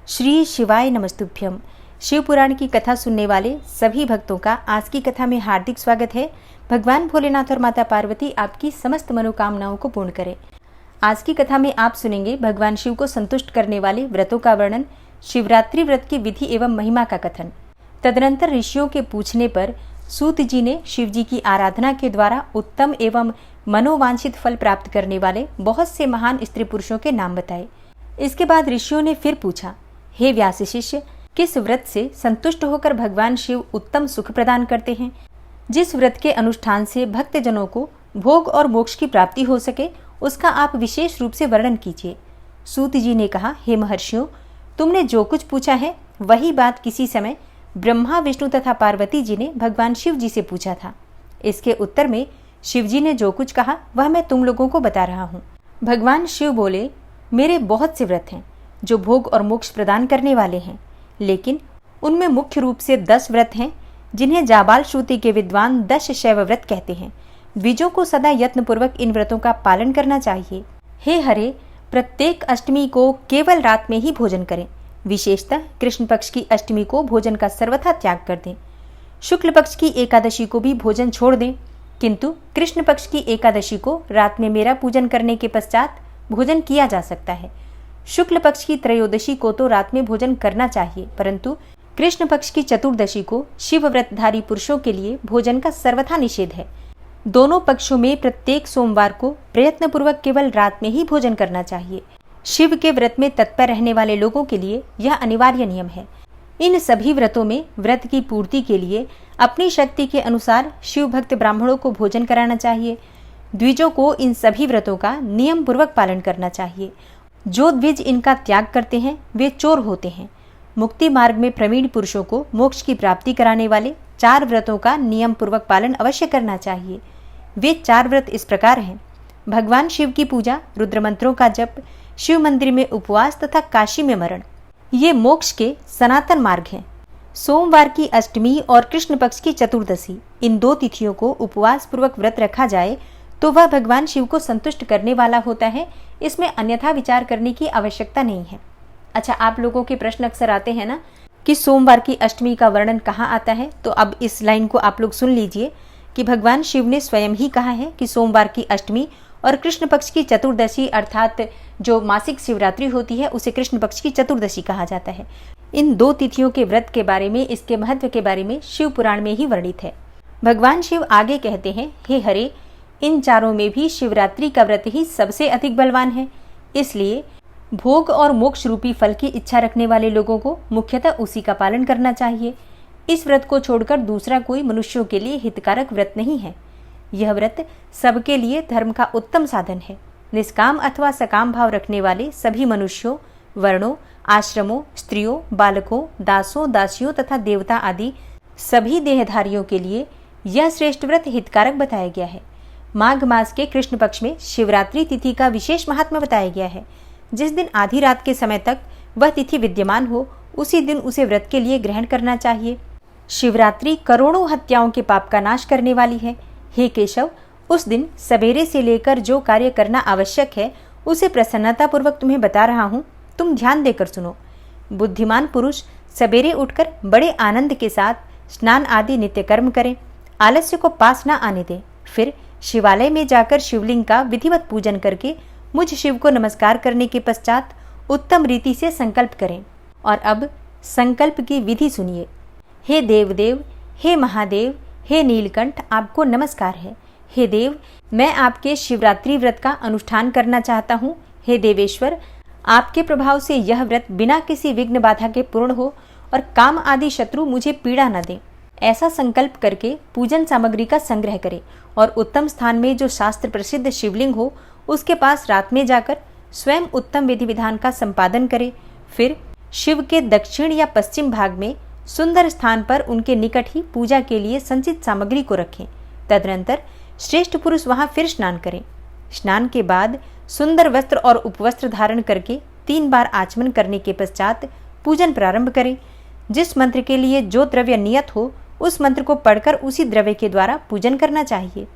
श्री शिवाय नमस्तुभ्यम। शिव पुराण की कथा सुनने वाले सभी भक्तों का आज की कथा में हार्दिक स्वागत है। भगवान भोलेनाथ और माता पार्वती आपकी समस्त मनोकामनाओं को पूर्ण करें। आज की कथा में आप सुनेंगे भगवान शिव को संतुष्ट करने वाले व्रतों का वर्णन, शिवरात्रि व्रत की विधि एवं महिमा का कथन। तदनंतर ऋषियों के पूछने पर सूत जी ने शिव जी की आराधना के द्वारा उत्तम एवं मनोवांछित फल प्राप्त करने वाले बहुत से महान स्त्री पुरुषों के नाम बताए। इसके बाद ऋषियों ने फिर पूछा, हे व्यास शिष्य, किस व्रत से संतुष्ट होकर भगवान शिव उत्तम सुख प्रदान करते हैं? जिस व्रत के अनुष्ठान से भक्तजनों को भोग और मोक्ष की प्राप्ति हो सके, उसका आप विशेष रूप से वर्णन कीजिए। सूत जी ने कहा, हे महर्षियों, तुमने जो कुछ पूछा है वही बात किसी समय ब्रह्मा, विष्णु तथा पार्वती जी ने भगवान शिव जी से पूछा था। इसके उत्तर में शिव जी ने जो कुछ कहा वह मैं तुम लोगों को बता रहा हूँ। भगवान शिव बोले, मेरे बहुत से व्रत हैं जो भोग और मोक्ष प्रदान करने वाले हैं, लेकिन उनमें मुख्य रूप से 10 व्रत हैं जिन्हें जाबाल श्रुति के विद्वान 10 शैव व्रत कहते हैं। द्विजों को सदा यत्नपूर्वक इन व्रतों का पालन करना चाहिए। हे हरे, प्रत्येक अष्टमी को केवल रात में ही भोजन करें। विशेषतः कृष्ण पक्ष की अष्टमी को भोजन का सर्वथा त्याग कर दें। शुक्ल पक्ष की एकादशी को भी भोजन छोड़ दें, किंतु कृष्ण पक्ष की एकादशी को रात में मेरा पूजन करने के पश्चात भोजन किया जा सकता है। शुक्ल पक्ष की त्रयोदशी को तो रात में भोजन करना चाहिए, परंतु कृष्ण पक्ष की चतुर्दशी को शिव व्रतधारी पुरुषों के लिए भोजन का सर्वथा निषेध है। दोनों पक्षों में प्रत्येक सोमवार को प्रयत्नपूर्वक केवल रात में ही भोजन करना चाहिए। शिव के व्रत में तत्पर रहने वाले लोगों के लिए यह अनिवार्य नियम है। इन सभी व्रतों में व्रत की पूर्ति के लिए अपनी शक्ति के अनुसार शिव भक्त ब्राह्मणों को भोजन कराना चाहिए। द्विजों को इन सभी व्रतों का नियम पूर्वक पालन करना चाहिए। जो द्विज इनका त्याग करते हैं वे चोर होते हैं। मुक्ति मार्ग में प्रवीण पुरुषों को मोक्ष की प्राप्ति कराने वाले 4 व्रतों का नियम पूर्वक पालन अवश्य करना चाहिए। वे 4 व्रत इस प्रकार हैं: भगवान शिव की पूजा, रुद्र मंत्रों का जप, शिव मंदिर में उपवास तथा काशी में मरण। ये मोक्ष के सनातन मार्ग हैं। सोमवार की अष्टमी और कृष्ण पक्ष की चतुर्दशी, इन 2 तिथियों को उपवास पूर्वक व्रत रखा जाए तो वह भगवान शिव को संतुष्ट करने वाला होता है। इसमें अन्यथा विचार करने की आवश्यकता नहीं है। अच्छा, आप लोगों के प्रश्न अक्सर आते हैं ना कि सोमवार की अष्टमी का वर्णन कहाँ आता है, तो अब इस लाइन को आप लोग सुन लीजिए कि भगवान शिव ने स्वयं ही कहा है कि सोमवार की अष्टमी और कृष्ण पक्ष की चतुर्दशी अर्थात जो मासिक शिवरात्रि होती है उसे कृष्ण पक्ष की चतुर्दशी कहा जाता है। इन 2 तिथियों के व्रत के बारे में, इसके महत्व के बारे में शिव पुराण में ही वर्णित है। भगवान शिव आगे कहते हैं, हे हरे, इन चारों में भी शिवरात्रि का व्रत ही सबसे अधिक बलवान है। इसलिए भोग और मोक्ष रूपी फल की इच्छा रखने वाले लोगों को मुख्यतः उसी का पालन करना चाहिए। इस व्रत को छोड़कर दूसरा कोई मनुष्यों के लिए हितकारक व्रत नहीं है। यह व्रत सबके लिए धर्म का उत्तम साधन है। निष्काम अथवा सकाम भाव रखने वाले सभी मनुष्यों, वर्णों, आश्रमों, स्त्रियों, बालकों, दासों, दासियों तथा देवता आदि सभी देहधारियों के लिए यह श्रेष्ठ व्रत हितकारक बताया गया है। माघ मास के कृष्ण पक्ष में शिवरात्रि तिथि का विशेष महात्मा बताया गया है। जिस दिन आधी रात के समय तक वह तिथि विद्यमान हो, उसी दिन उसे व्रत के लिए ग्रहण करना चाहिए। शिवरात्रि करोड़ों हत्याओं के पाप का नाश करने वाली है। हे केशव, उस दिन सवेरे से लेकर जो कार्य करना आवश्यक है उसे प्रसन्नतापूर्वक तुम्हें बता रहा हूँ, तुम ध्यान देकर सुनो। बुद्धिमान पुरुष सवेरे उठकर बड़े आनंद के साथ स्नान आदि नित्य कर्म करें, आलस्य को पास न आने दें। फिर शिवालय में जाकर शिवलिंग का विधिवत पूजन करके मुझ शिव को नमस्कार करने के पश्चात उत्तम रीति से संकल्प करें। और अब संकल्प की विधि सुनिए। हे देवदेव, हे महादेव, हे नीलकंठ, आपको नमस्कार है। हे देव, मैं आपके शिवरात्रि व्रत का अनुष्ठान करना चाहता हूँ। हे देवेश्वर, आपके प्रभाव से यह व्रत बिना किसी विघ्न बाधा के पूर्ण हो और काम आदि शत्रु मुझे पीड़ा न दें। ऐसा संकल्प करके पूजन सामग्री का संग्रह करें और उत्तम स्थान में जो शास्त्र प्रसिद्ध शिवलिंग हो उसके पास रात में जाकर स्वयं उत्तम विधि विधान का संपादन करें। फिर शिव के दक्षिण या पश्चिम भाग में सुंदर स्थान पर उनके निकट ही पूजा के लिए संचित सामग्री को रखें। तदनंतर श्रेष्ठ पुरुष वहां फिर स्नान करें। स्नान के बाद सुंदर वस्त्र और उपवस्त्र धारण करके 3 बार आचमन करने के पश्चात पूजन प्रारंभ करें। जिस मंत्र के लिए जो द्रव्य नियत हो उस मंत्र को पढ़कर उसी द्रव्य के द्वारा पूजन करना चाहिए।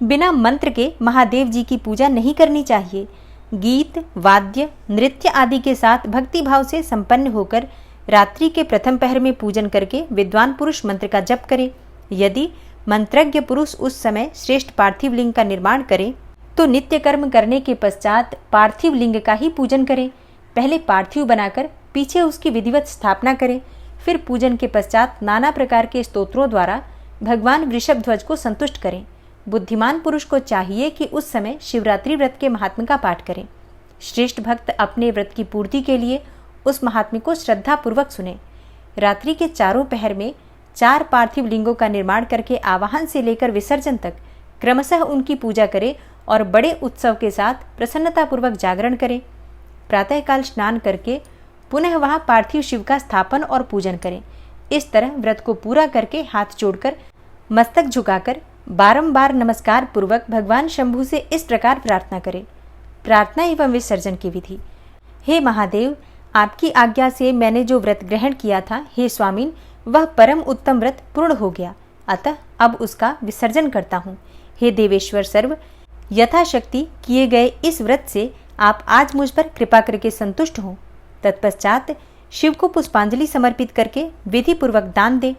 बिना मंत्र के महादेव जी की पूजा नहीं करनी चाहिए। गीत, वाद्य, नृत्य आदि के साथ भक्ति भाव से संपन्न होकर रात्रि के प्रथम पहर में पूजन करके विद्वान पुरुष मंत्र का जप करे। यदि मंत्रज्ञ पुरुष उस समय श्रेष्ठ पार्थिव लिंग का निर्माण करे तो नित्य कर्म करने के पश्चात पार्थिव लिंग का ही पूजन करे। पहले पार्थिव बनाकर पीछे उसकी विधिवत स्थापना करे। फिर पूजन के पश्चात नाना प्रकार के स्तोत्रों द्वारा भगवान वृषभध्वज को संतुष्ट करें। बुद्धिमान पुरुष को चाहिए कि उस समय शिवरात्रि व्रत के महात्म्य का पाठ करें। श्रेष्ठ भक्त अपने व्रत की पूर्ति के लिए उस महात्म्य को श्रद्धा पूर्वक सुने। रात्रि के चारों पहर में 4 पार्थिव लिंगों का निर्माण करके आवाहन से लेकर विसर्जन तक क्रमशः उनकी पूजा करे और बड़े उत्सव के साथ प्रसन्नतापूर्वक जागरण करे। प्रातःकाल स्नान करके पुनः वहां पार्थिव शिव का स्थापन और पूजन करें। इस तरह व्रत को पूरा करके हाथ जोड़कर मस्तक झुकाकर बारंबार नमस्कार पूर्वक भगवान शंभु से इस प्रकार प्रार्थना करें। प्रार्थना एवं विसर्जन की विधि। हे महादेव, आपकी आज्ञा से मैंने जो व्रत ग्रहण किया था, हे स्वामीन, वह परम उत्तम व्रत पूर्ण हो गया, अतः अब उसका विसर्जन करता हूँ। हे देवेश्वर सर्व, यथाशक्ति किए गए इस व्रत से आप आज मुझ पर कृपा करके संतुष्ट हों। तत्पश्चात शिव को पुष्पांजलि समर्पित करके विधि पूर्वक दान दे।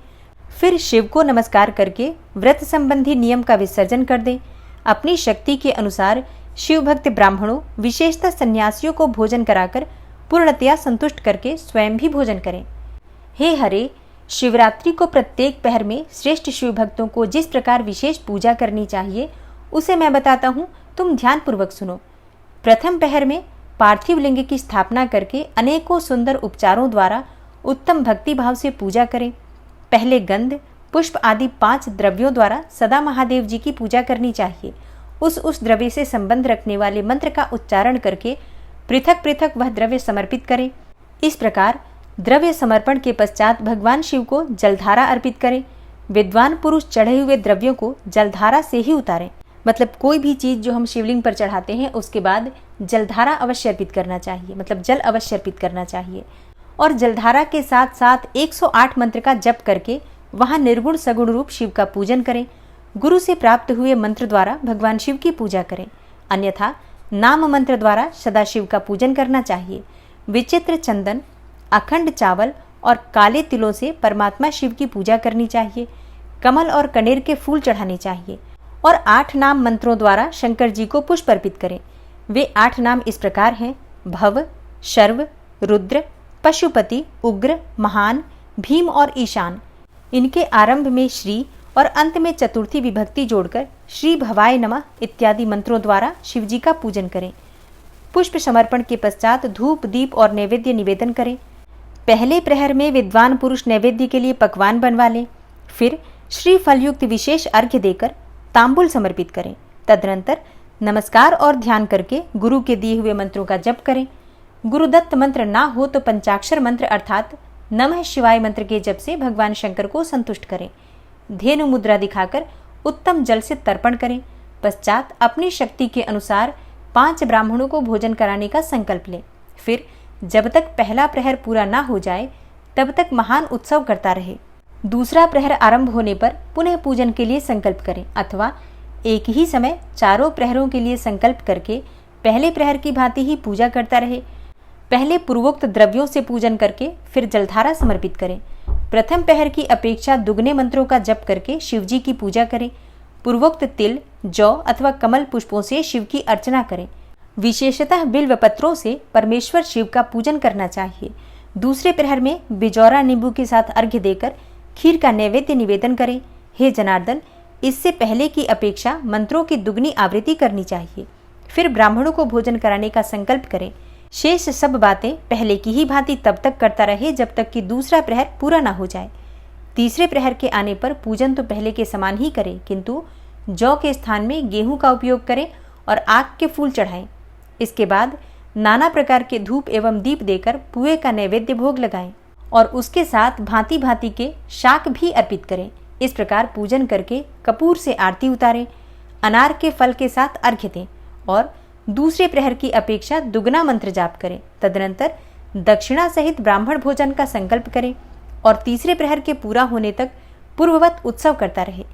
फिर शिव को नमस्कार करके व्रत संबंधी नियम का विसर्जन कर दे। अपनी शक्ति के अनुसार शिव भक्त ब्राह्मणों, विशेषतः सन्यासियों को भोजन कराकर पूर्णतया संतुष्ट करके स्वयं भी भोजन करें। हे हरे, शिवरात्रि को प्रत्येक पहर में श्रेष्ठ शिव भक्तों को जिस प्रकार विशेष पूजा करनी चाहिए उसे मैं बताता हूँ, तुम ध्यान पूर्वक सुनो। प्रथम पहर में पार्थिव लिंग की स्थापना करके अनेकों सुंदर उपचारों द्वारा उत्तम भक्ति भाव से पूजा करें। पहले गंध, पुष्प आदि 5 द्रव्यों द्वारा सदा महादेव जी की पूजा करनी चाहिए। उस द्रव्य से संबंध रखने वाले मंत्र का उच्चारण करके पृथक पृथक वह द्रव्य समर्पित करें। इस प्रकार द्रव्य समर्पण के पश्चात भगवान शिव को जलधारा अर्पित करें। विद्वान पुरुष चढ़े हुए द्रव्यों को जलधारा से ही उतारें। मतलब कोई भी चीज जो हम शिवलिंग पर चढ़ाते हैं उसके बाद जलधारा अवश्य अर्पित करना चाहिए, मतलब जल अवश्य अर्पित करना चाहिए। और जलधारा के साथ साथ 108 मंत्र का जप करके वहां निर्गुण सगुण रूप शिव का पूजन करें। गुरु से प्राप्त हुए मंत्र द्वारा भगवान शिव की पूजा करें, अन्यथा नाम मंत्र द्वारा सदाशिव का पूजन करना चाहिए। विचित्र चंदन, अखंड चावल और काले तिलों से परमात्मा शिव की पूजा करनी चाहिए। कमल और कनेर के फूल चढ़ाने चाहिए और 8 नाम मंत्रों द्वारा शंकर जी को पुष्प अर्पित करें। वे 8 नाम इस प्रकार हैं: भव, शर्व, रुद्र, पशुपति, उग्र, महान, भीम और ईशान। इनके आरंभ में श्री और अंत में चतुर्थी विभक्ति जोड़कर श्री भवाय नमः इत्यादि मंत्रों द्वारा शिव जी का पूजन करें। पुष्प समर्पण के पश्चात धूप, दीप और नैवेद्य निवेदन करें। पहले प्रहर में विद्वान पुरुष नैवेद्य के लिए पकवान बनवा लें। फिर श्री फलयुक्त विशेष अर्घ्य देकर तांबुल समर्पित करें। तदनंतर नमस्कार और ध्यान करके गुरु के दिए हुए मंत्रों का जप करें। गुरुदत्त मंत्र ना हो तो पंचाक्षर मंत्र अर्थात नमः शिवाय मंत्र के जप से भगवान शंकर को संतुष्ट करें। धेनु मुद्रा दिखाकर उत्तम जल से तर्पण करें। पश्चात अपनी शक्ति के अनुसार 5 ब्राह्मणों को भोजन कराने का संकल्प लें। फिर जब तक पहला प्रहर पूरा ना हो जाए तब तक महान उत्सव करता रहे। दूसरा प्रहर आरंभ होने पर पुनः पूजन के लिए संकल्प करें, अथवा एक ही समय चारों प्रहरों के लिए संकल्प करके पहले प्रहर की भांति ही पूजा करता रहे। पहले पूर्वोक्त द्रव्यों से पूजन करके फिर जलधारा समर्पित करें। प्रथम पहर की अपेक्षा दुगने मंत्रों का जप करके शिव जी की पूजा करें। पूर्वोक्त तिल, जौ अथवा कमल पुष्पों से शिव की अर्चना करें। विशेषतः बिल्व पत्रों से परमेश्वर शिव का पूजन करना चाहिए। दूसरे प्रहर में बिजौरा नींबू के साथ अर्घ्य देकर खीर का नैवेद्य निवेदन करें। हे जनार्दन, इससे पहले की अपेक्षा मंत्रों की दुगनी आवृत्ति करनी चाहिए। फिर ब्राह्मणों को भोजन कराने का संकल्प करें। शेष सब बातें पहले की ही भांति तब तक करता रहे जब तक कि दूसरा प्रहर पूरा ना हो जाए। तीसरे प्रहर के आने पर पूजन तो पहले के समान ही करें, किंतु जौ के स्थान में गेहूं का उपयोग करें और आक के फूल चढ़ाएं। इसके बाद नाना प्रकार के धूप एवं दीप देकर पुए का नैवेद्य भोग लगाएं और उसके साथ भांति भांति के शाक भी अर्पित करें। इस प्रकार पूजन करके कपूर से आरती उतारें, अनार के फल के साथ अर्घ्य दें और दूसरे प्रहर की अपेक्षा दुगना मंत्र जाप करें। तदनंतर दक्षिणा सहित ब्राह्मण भोजन का संकल्प करें और तीसरे प्रहर के पूरा होने तक पूर्ववत उत्सव करता रहे।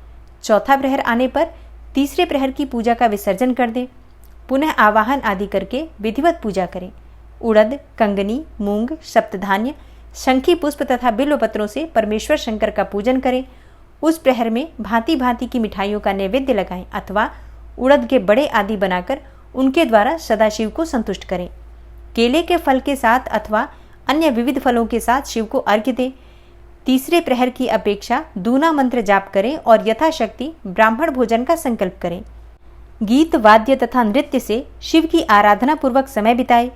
चौथा प्रहर आने पर तीसरे प्रहर की पूजा का विसर्जन कर दें। पुनः आवाहन आदि करके विधिवत पूजा करें। उड़द, कंगनी, मूंग, सप्तधान्य, शंखी पुष्प तथा बिल्व पत्रों से परमेश्वर शंकर का पूजन करें। उस प्रहर में भांति भांति की मिठाइयों का नैवेद्य लगाएं अथवा उड़द के बड़े आदि बनाकर उनके द्वारा सदाशिव को संतुष्ट करें। केले के फल के साथ अथवा अन्य विविध फलों के साथ शिव को अर्घ्य दें। तीसरे प्रहर की अपेक्षा दूना मंत्र जाप करें और यथाशक्ति ब्राह्मण भोजन का संकल्प करें। गीत, वाद्य तथा नृत्य से शिव की आराधना पूर्वक समय बिताए।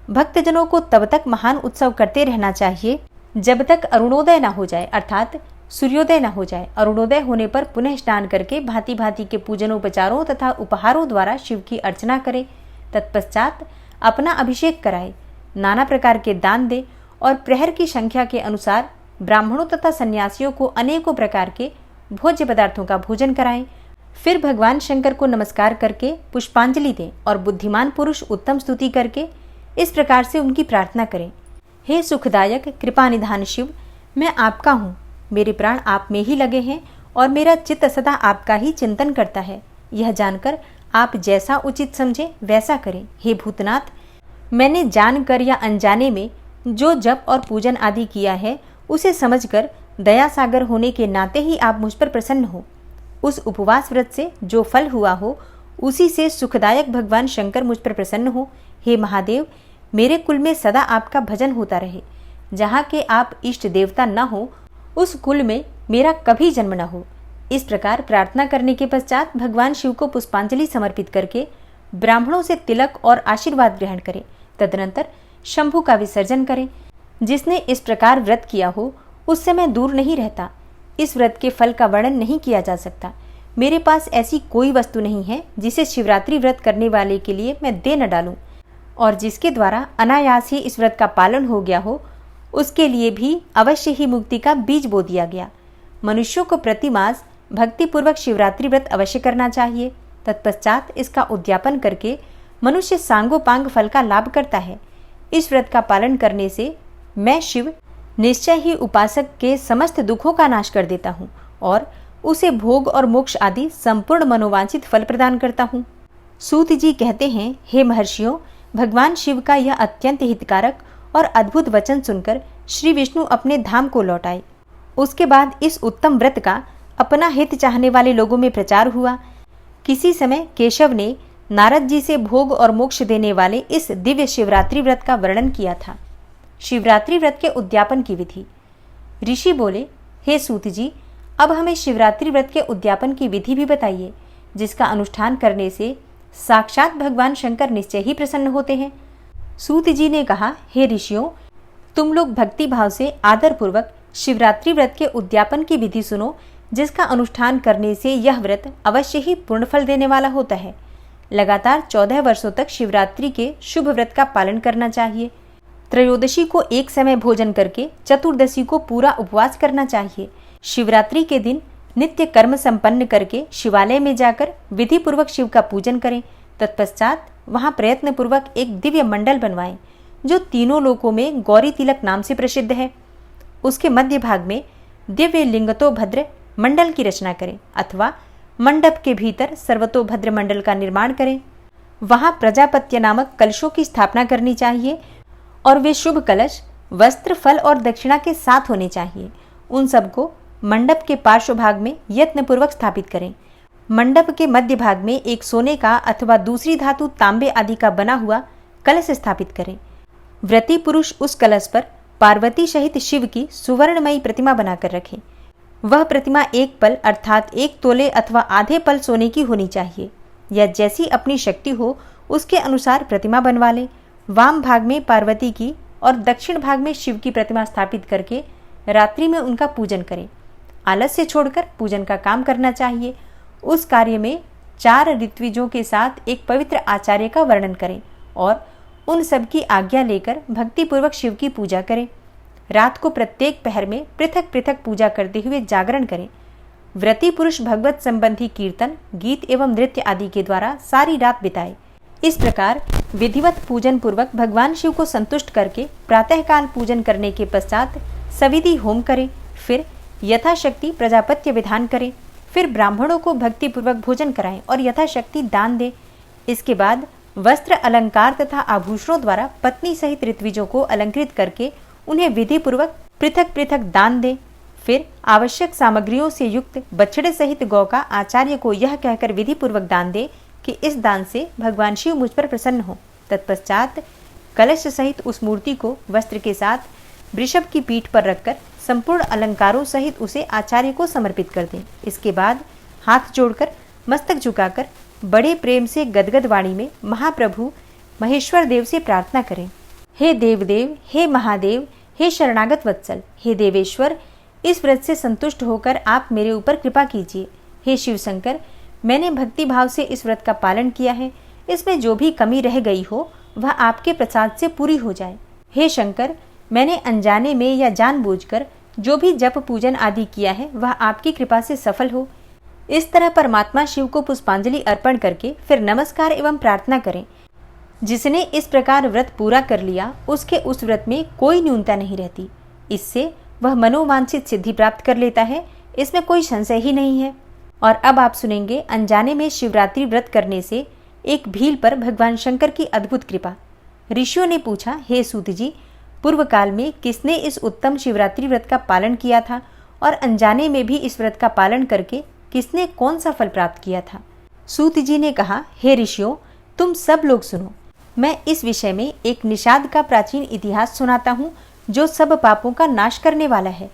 भक्तजनों को तब तक महान उत्सव करते रहना चाहिए जब तक अरुणोदय न हो जाए, अर्थात सूर्योदय न हो जाए। अरुणोदय होने पर पुनः स्नान करके भांति भांति के पूजनोपचारों तथा उपहारों द्वारा शिव की अर्चना करें। तत्पश्चात अपना अभिषेक कराए, नाना प्रकार के दान दे और प्रहर की संख्या के अनुसार ब्राह्मणों तथा सन्यासियों को अनेकों प्रकार के भोज्य पदार्थों का भोजन कराएं। फिर भगवान शंकर को नमस्कार करके पुष्पांजलि दें और बुद्धिमान पुरुष उत्तम स्तुति करके इस प्रकार से उनकी प्रार्थना करें। हे सुखदायक कृपा निधान शिव, मैं आपका हूँ, मेरे प्राण आप में ही लगे हैं और मेरा चित्त सदा आपका ही चिंतन करता है। यह जानकर आप जैसा उचित समझे वैसा करें। हे भूतनाथ, मैंने जानकर या अनजाने में जो जप और पूजन आदि किया है उसे समझकर दया सागर होने के नाते ही आप मुझ पर प्रसन्न हो। उस उपवास व्रत से जो फल हुआ हो उसी से सुखदायक भगवान शंकर मुझ पर प्रसन्न हो। हे महादेव, मेरे कुल में सदा आपका भजन होता रहे। जहाँ के आप इष्ट देवता न हो उस कुल में मेरा कभी जन्म न हो। इस प्रकार प्रार्थना करने के पश्चात भगवान शिव को पुष्पांजलि समर्पित करके ब्राह्मणों से तिलक और आशीर्वाद ग्रहण करें। तदनंतर शंभु का विसर्जन करें। जिसने इस प्रकार व्रत किया हो उस समय दूर नहीं रहता। इस व्रत के फल का वर्णन नहीं किया जा सकता। मेरे पास ऐसी कोई वस्तु नहीं है जिसे शिवरात्रि व्रत करने वाले के लिए मैं दे न डालूं, और जिसके द्वारा अनायास ही इस व्रत का पालन हो गया हो उसके लिए भी अवश्य ही मुक्ति का बीज बो दिया गया। मनुष्यों को प्रतिमास भक्तिपूर्वक शिवरात्रि व्रत अवश्य करना चाहिए। तत्पश्चात इसका उद्यापन करके मनुष्य सांगोपांग फल का लाभ करता है। इस व्रत का पालन करने से मैं शिव निश्चय ही उपासक के समस्त दुखों का नाश कर देता हूँ और उसे भोग और मोक्ष आदि संपूर्ण मनोवांछित फल प्रदान करता हूँ। सूत जी कहते हैं, हे महर्षियों, भगवान शिव का यह अत्यंत हितकारक और अद्भुत वचन सुनकर श्री विष्णु अपने धाम को लौट आए। उसके बाद इस उत्तम व्रत का अपना हित चाहने वाले लोगों में प्रचार हुआ। किसी समय केशव ने नारद जी से भोग और मोक्ष देने वाले इस दिव्य शिवरात्रि व्रत का वर्णन किया था। शिवरात्रि व्रत के उद्यापन की विधि। ऋषि बोले, हे सूत जी, अब हमें शिवरात्रि व्रत के उद्यापन की विधि भी बताइए, जिसका अनुष्ठान करने से साक्षात भगवान शंकर निश्चय ही प्रसन्न होते हैं। सूत जी ने कहा, हे ऋषियों, तुम लोग भक्ति भाव से आदर पूर्वक शिवरात्रि व्रत के उद्यापन की विधि सुनो, जिसका अनुष्ठान करने से यह व्रत अवश्य ही पूर्ण फल देने वाला होता है। लगातार 14 वर्षों तक शिवरात्रि के शुभ व्रत का पालन करना चाहिए। त्रयोदशी को एक समय भोजन करके चतुर्दशी को पूरा उपवास करना चाहिए। शिवरात्रि के दिन नित्य कर्म संपन्न करके शिवालय में जाकर विधि पूर्वक शिव का पूजन करें। तत्पश्चात वहां प्रयत्न पूर्वक एक दिव्य मंडल बनवाएं, जो तीनों लोकों में गौरी तिलक नाम से प्रसिद्ध है। उसके मध्य भाग में दिव्य लिंगतोभद्र मंडल की रचना करें अथवा मंडप के भीतर सर्वतोभद्र मंडल का निर्माण करें। वहां प्रजापत्य नामक कलशों की स्थापना करनी चाहिए और वे शुभ कलश वस्त्र, फल और दक्षिणा के साथ होने चाहिए। उन सबको मंडप के पार्श्व भाग में यत्नपूर्वक स्थापित करें। मंडप के मध्य भाग में एक सोने का अथवा दूसरी धातु तांबे आदि का बना हुआ कलश स्थापित करें। व्रती पुरुष उस कलश पर पार्वती सहित शिव की सुवर्णमयी प्रतिमा बनाकर रखें। वह प्रतिमा एक पल अर्थात 1 तोले अथवा आधे पल सोने की होनी चाहिए, या जैसी अपनी शक्ति हो उसके अनुसार प्रतिमा बनवा लें। वाम भाग में पार्वती की और दक्षिण भाग में शिव की प्रतिमा स्थापित करके रात्रि में उनका पूजन करें। आलस्य छोड़कर पूजन का काम करना चाहिए। उस कार्य में 4 ऋत्विजों के साथ एक पवित्र आचार्य का वर्णन करें और उन सब की आज्ञा लेकर भक्तिपूर्वक शिव की पूजा करें। रात को प्रत्येक पहर में पृथक पृथक पूजा करते हुए जागरण करें। व्रती पुरुष भगवत संबंधी कीर्तन, गीत एवं नृत्य आदि के द्वारा सारी रात बिताए। इस प्रकार विधिवत पूजन पूर्वक भगवान शिव को संतुष्ट करके प्रातःकाल पूजन करने के पश्चात सविधि होम करें। फिर यथाशक्ति प्रजापत्य विधान करें। फिर ब्राह्मणों को भक्तिपूर्वक भोजन कराएं और यथाशक्ति दान दें। इसके बाद वस्त्र, अलंकार तथा आभूषणों द्वारा पत्नी सहित ऋत्विजों को अलंकृत करके उन्हें विधि पूर्वक पृथक पृथक दान दे। फिर आवश्यक सामग्रियों से युक्त बछड़े सहित गौ का आचार्य को यह कहकर विधि पूर्वक दान दे कि इस दान से भगवान शिव मुझ पर प्रसन्न हो। तत्पश्चात कलश सहित उस मूर्ति को वस्त्र के साथ वृषभ की पीठ पर रखकर संपूर्ण अलंकारों सहित उसे आचार्य को समर्पित कर दें। इसके बाद हाथ जोड़कर मस्तक झुकाकर बड़े प्रेम से गदगद वाणी में महाप्रभु महेश्वर देव से प्रार्थना करें। हे देवदेव, हे महादेव, हे शरणागत वत्सल, हे देवेश्वर, इस व्रत से संतुष्ट होकर आप मेरे ऊपर कृपा कीजिए। हे शिव शंकर, मैंने भक्ति भाव से इस व्रत का पालन किया है, इसमें जो भी कमी रह गई हो वह आपके प्रसाद से पूरी हो जाए। हे शंकर, मैंने अनजाने में या जानबूझकर जो भी जप पूजन आदि किया है वह आपकी कृपा से सफल हो। इस तरह परमात्मा शिव को पुष्पांजलि अर्पण करके फिर नमस्कार एवं प्रार्थना करें। जिसने इस प्रकार व्रत पूरा कर लिया उसके उस व्रत में कोई न्यूनता नहीं रहती। इससे वह मनोवांछित सिद्धि प्राप्त कर लेता है, इसमें कोई संशय ही नहीं है। और अब आप सुनेंगे अनजाने में शिवरात्रि व्रत करने से एक भील पर भगवान शंकर की अद्भुत कृपा। ऋषियों ने पूछा, हे सूत जी, पूर्व काल में किसने इस उत्तम शिवरात्रि व्रत का पालन किया था और अनजाने में भी इस व्रत का पालन करके किसने कौन सा फल प्राप्त किया था? सूत जी ने कहा, हे ऋषियों, तुम सब लोग सुनो। मैं इस विषय में एक निषाद का प्राचीन इतिहास सुनाता हूँ जो सब पापों का नाश करने वाला है।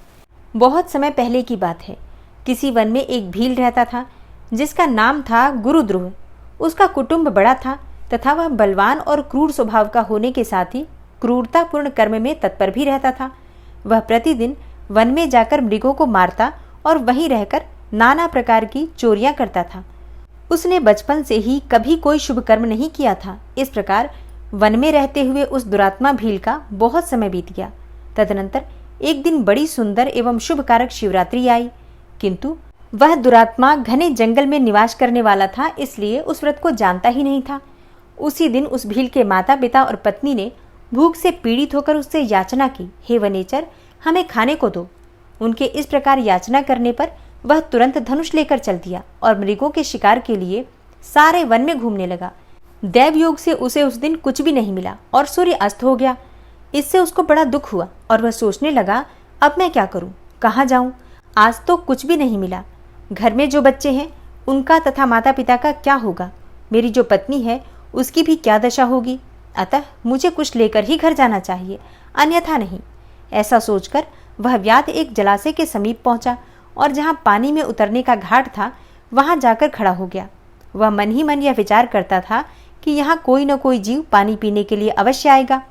बहुत समय पहले की बात है। किसी वन में एक भील रहता था जिसका नाम था गुरुद्रुह। उसका कुटुंब बड़ा था तथा वह बलवान और क्रूर स्वभाव का होने के साथ ही क्रूरतापूर्ण कर्म में तत्पर भी रहता था। वह प्रतिदिन वन में जाकर मृगों को मारता और वहीं रहकर नाना प्रकार की चोरियां करता था। उसने बचपन से ही कभी कोई शुभ कर्म नहीं किया था। इस प्रकार वन में रहते हुए उस दुरात्मा भील का बहुत समय बीत गया। तदनंतर एक दिन बड़ी सुंदर एवं शुभ कारक शिवरात्रि आई, किंतु वह दुरात्मा घने जंगल में निवास करने वाला था, इसलिए उस व्रत को जानता ही नहीं था। उसी दिन उस भील के माता पिता और पत्नी ने भूख से पीड़ित होकर उससे याचना की, हे वनेचर, हमें खाने को दो। उनके इस प्रकार याचना करने पर वह तुरंत धनुष लेकर चल दिया और मृगों के शिकार के लिए सारे वन में घूमने लगा। दैव योग से उसे उस दिन कुछ भी नहीं मिला और सूर्य अस्त हो गया। इससे उसको बड़ा दुख हुआ और वह सोचने लगा, अब मैं क्या करूं, कहाँ जाऊं? आज तो कुछ भी नहीं मिला। घर में जो बच्चे हैं उनका तथा माता पिता का क्या होगा? मेरी जो पत्नी है उसकी भी क्या दशा होगी? अतः मुझे कुछ लेकर ही घर जाना चाहिए, अन्यथा नहीं। ऐसा सोचकर वह व्याध एक जलाशय के समीप पहुंचा और जहाँ पानी में उतरने का घाट था वहां जाकर खड़ा हो गया। वह मन ही मन यह विचार करता था कि यहाँ कोई न कोई जीव पानी पीने के लिए अवश्य आएगा।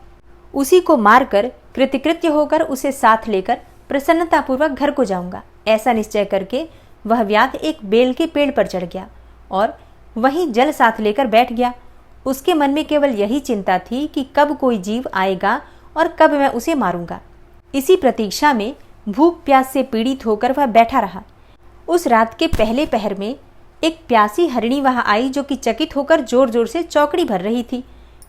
उसी को मारकर कृतकृत्य होकर उसे साथ लेकर प्रसन्नतापूर्वक घर को जाऊंगा। ऐसा निश्चय करके वह व्याध एक बेल के पेड़ पर चढ़ गया और वहीं जल साथ लेकर बैठ गया। उसके मन में केवल यही चिंता थी कि कब कोई जीव आएगा और कब मैं उसे मारूंगा। इसी प्रतीक्षा में भूख प्यास से पीड़ित होकर वह बैठा रहा। उस रात के पहले पहर में एक प्यासी हरिणी वहां आई जो कि चकित होकर जोर जोर से चौकड़ी भर रही थी।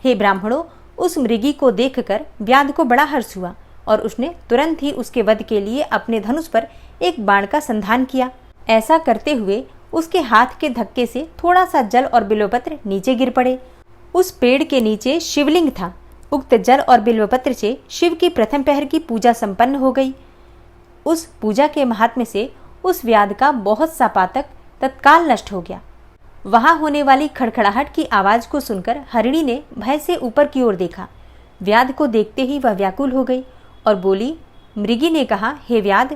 हे ब्राह्मणों, उस मृगी को देखकर व्याध को बड़ा हर्ष हुआ और उसने तुरंत ही उसके वध के लिए अपने धनुष पर एक बाण का संधान किया। ऐसा करते हुए उसके हाथ के धक्के से थोड़ा सा जल और बिल्वपत्र नीचे गिर पड़े। उस पेड़ के नीचे शिवलिंग था। उक्त जल और बिल्वपत्र से शिव की प्रथम पहर की पूजा संपन्न हो गई। उस पूजा के महात्म्य से उस व्याध का बहुत सा पातक तत्काल नष्ट हो गया। वहां होने वाली खड़खड़ाहट की आवाज को सुनकर हरिणी ने भय से ऊपर की ओर देखा। व्याध को देखते ही वह व्याकुल हो गई और बोली। मृगी ने कहा, हे व्याध,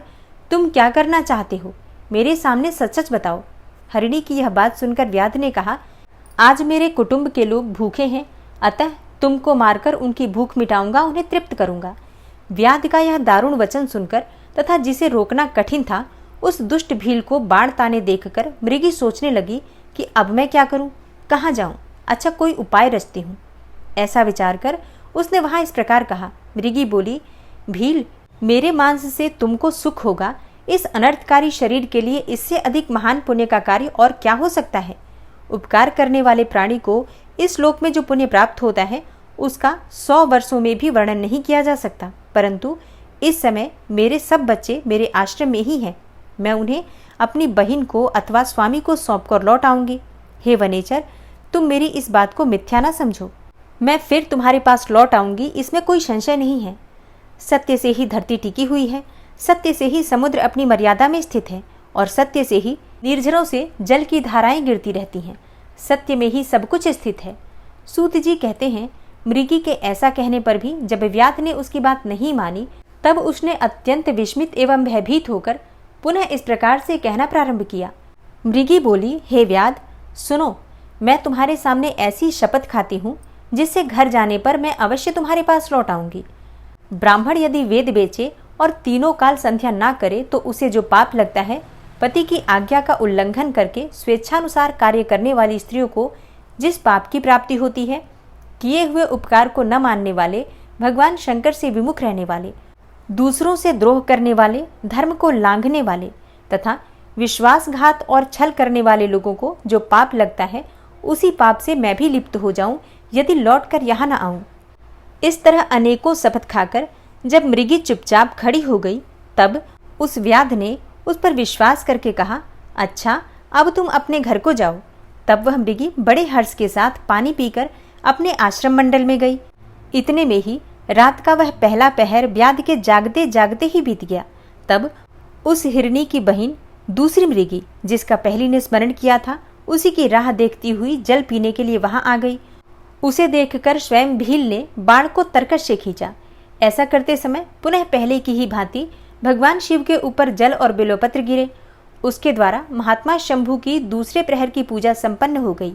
तुम क्या करना चाहते हो? मेरे सामने सच सच बताओ। हरिणी की यह बात सुनकर व्याध ने कहा, आज मेरे कुटुंब के लोग भूखे हैं, अतः तुमको मारकर उनकी भूख मिटाऊंगा, उन्हें तृप्त करूंगा। व्याध का यह दारुण वचन सुनकर तथा जिसे रोकना कठिन था, उस दुष्ट भील को बाण ताने देखकर मृगी सोचने लगी कि अब मैं क्या करूं, कहाँ जाऊं? अच्छा, कोई उपाय रचती हूं। ऐसा विचार कर उसने वहां इस प्रकार कहा। मृगी बोली, भील, मेरे मांस से तुमको सुख होगा। इस अनर्थकारी शरीर के लिए इससे अधिक महान पुण्य का कार्य और क्या हो सकता है? उपकार करने वाले प्राणी को इस लोक में जो पुण्य प्राप्त होता है उसका 100 वर्षों में भी वर्णन नहीं किया जा सकता। परंतु इस समय मेरे सब बच्चे मेरे आश्रम में ही हैं। मैं उन्हें अपनी बहन को अथवा स्वामी को सौंप कर लौट आऊंगी। हे वनेचर, तुम मेरी इस बात को मिथ्या ना समझो। मैं फिर तुम्हारे पास लौट आऊंगी, इसमें कोई संशय नहीं है। सत्य से ही धरती टिकी हुई है, सत्य से ही समुद्र अपनी मर्यादा में स्थित है और सत्य से ही निर्झरों से जल की धाराएं गिरती रहती हैं। सत्य में ही सब कुछ स्थित है। सूत जी कहते हैं, मृगी के ऐसा कहने पर भी जब व्याध ने उसकी बात नहीं मानी, तब उसने अत्यंत विस्मित एवं भयभीत होकर पुनः इस प्रकार से कहना प्रारंभ किया। मृगी बोली, हे व्याध, सुनो, मैं तुम्हारे सामने ऐसी शपथ खाती हूँ जिससे घर जाने पर मैं अवश्य तुम्हारे पास लौट आऊंगी। ब्राह्मण यदि वेद बेचे और तीनों काल संध्या ना करे तो उसे जो पाप लगता है, पति की आज्ञा का उल्लंघन करके स्वेच्छानुसार कार्य करने वाली स्त्रियों को जिस पाप की प्राप्ति होती है, किए हुए उपकार को न मानने वाले, भगवान शंकर से विमुख रहने वाले, दूसरों से द्रोह करने वाले, धर्म को लांघने वाले तथा विश्वासघात और छल करने वाले लोगों को जो पाप लगता है, उसी पाप से मैं भी लिप्त हो जाऊं यदि लौटकर यहाँ न आऊं। इस तरह अनेकों शपथ खाकर जब मृगी चुपचाप खड़ी हो गई, तब उस व्याध ने उस पर विश्वास करके कहा, अच्छा, अब तुम अपने घर को जाओ। तब वह मृगी बड़े हर्ष के साथ पानी पीकर अपने आश्रम मंडल में गई। इतने में ही रात का वह पहला पहर व्याध के जागते जागते ही बीत गया। तब उस हिरणी की बहन दूसरी मृगी, जिसका पहली ने स्मरण किया था, उसी की राह देखती हुई जल पीने के लिए वहां आ गई। उसे देखकर स्वयं भील ने बाण को तरकश से खींचा। ऐसा करते समय पुनः पहले की ही भांति भगवान शिव के ऊपर जल और बिल्वपत्र गिरे। उसके द्वारा महात्मा शंभु की दूसरे प्रहर की पूजा संपन्न हो गई।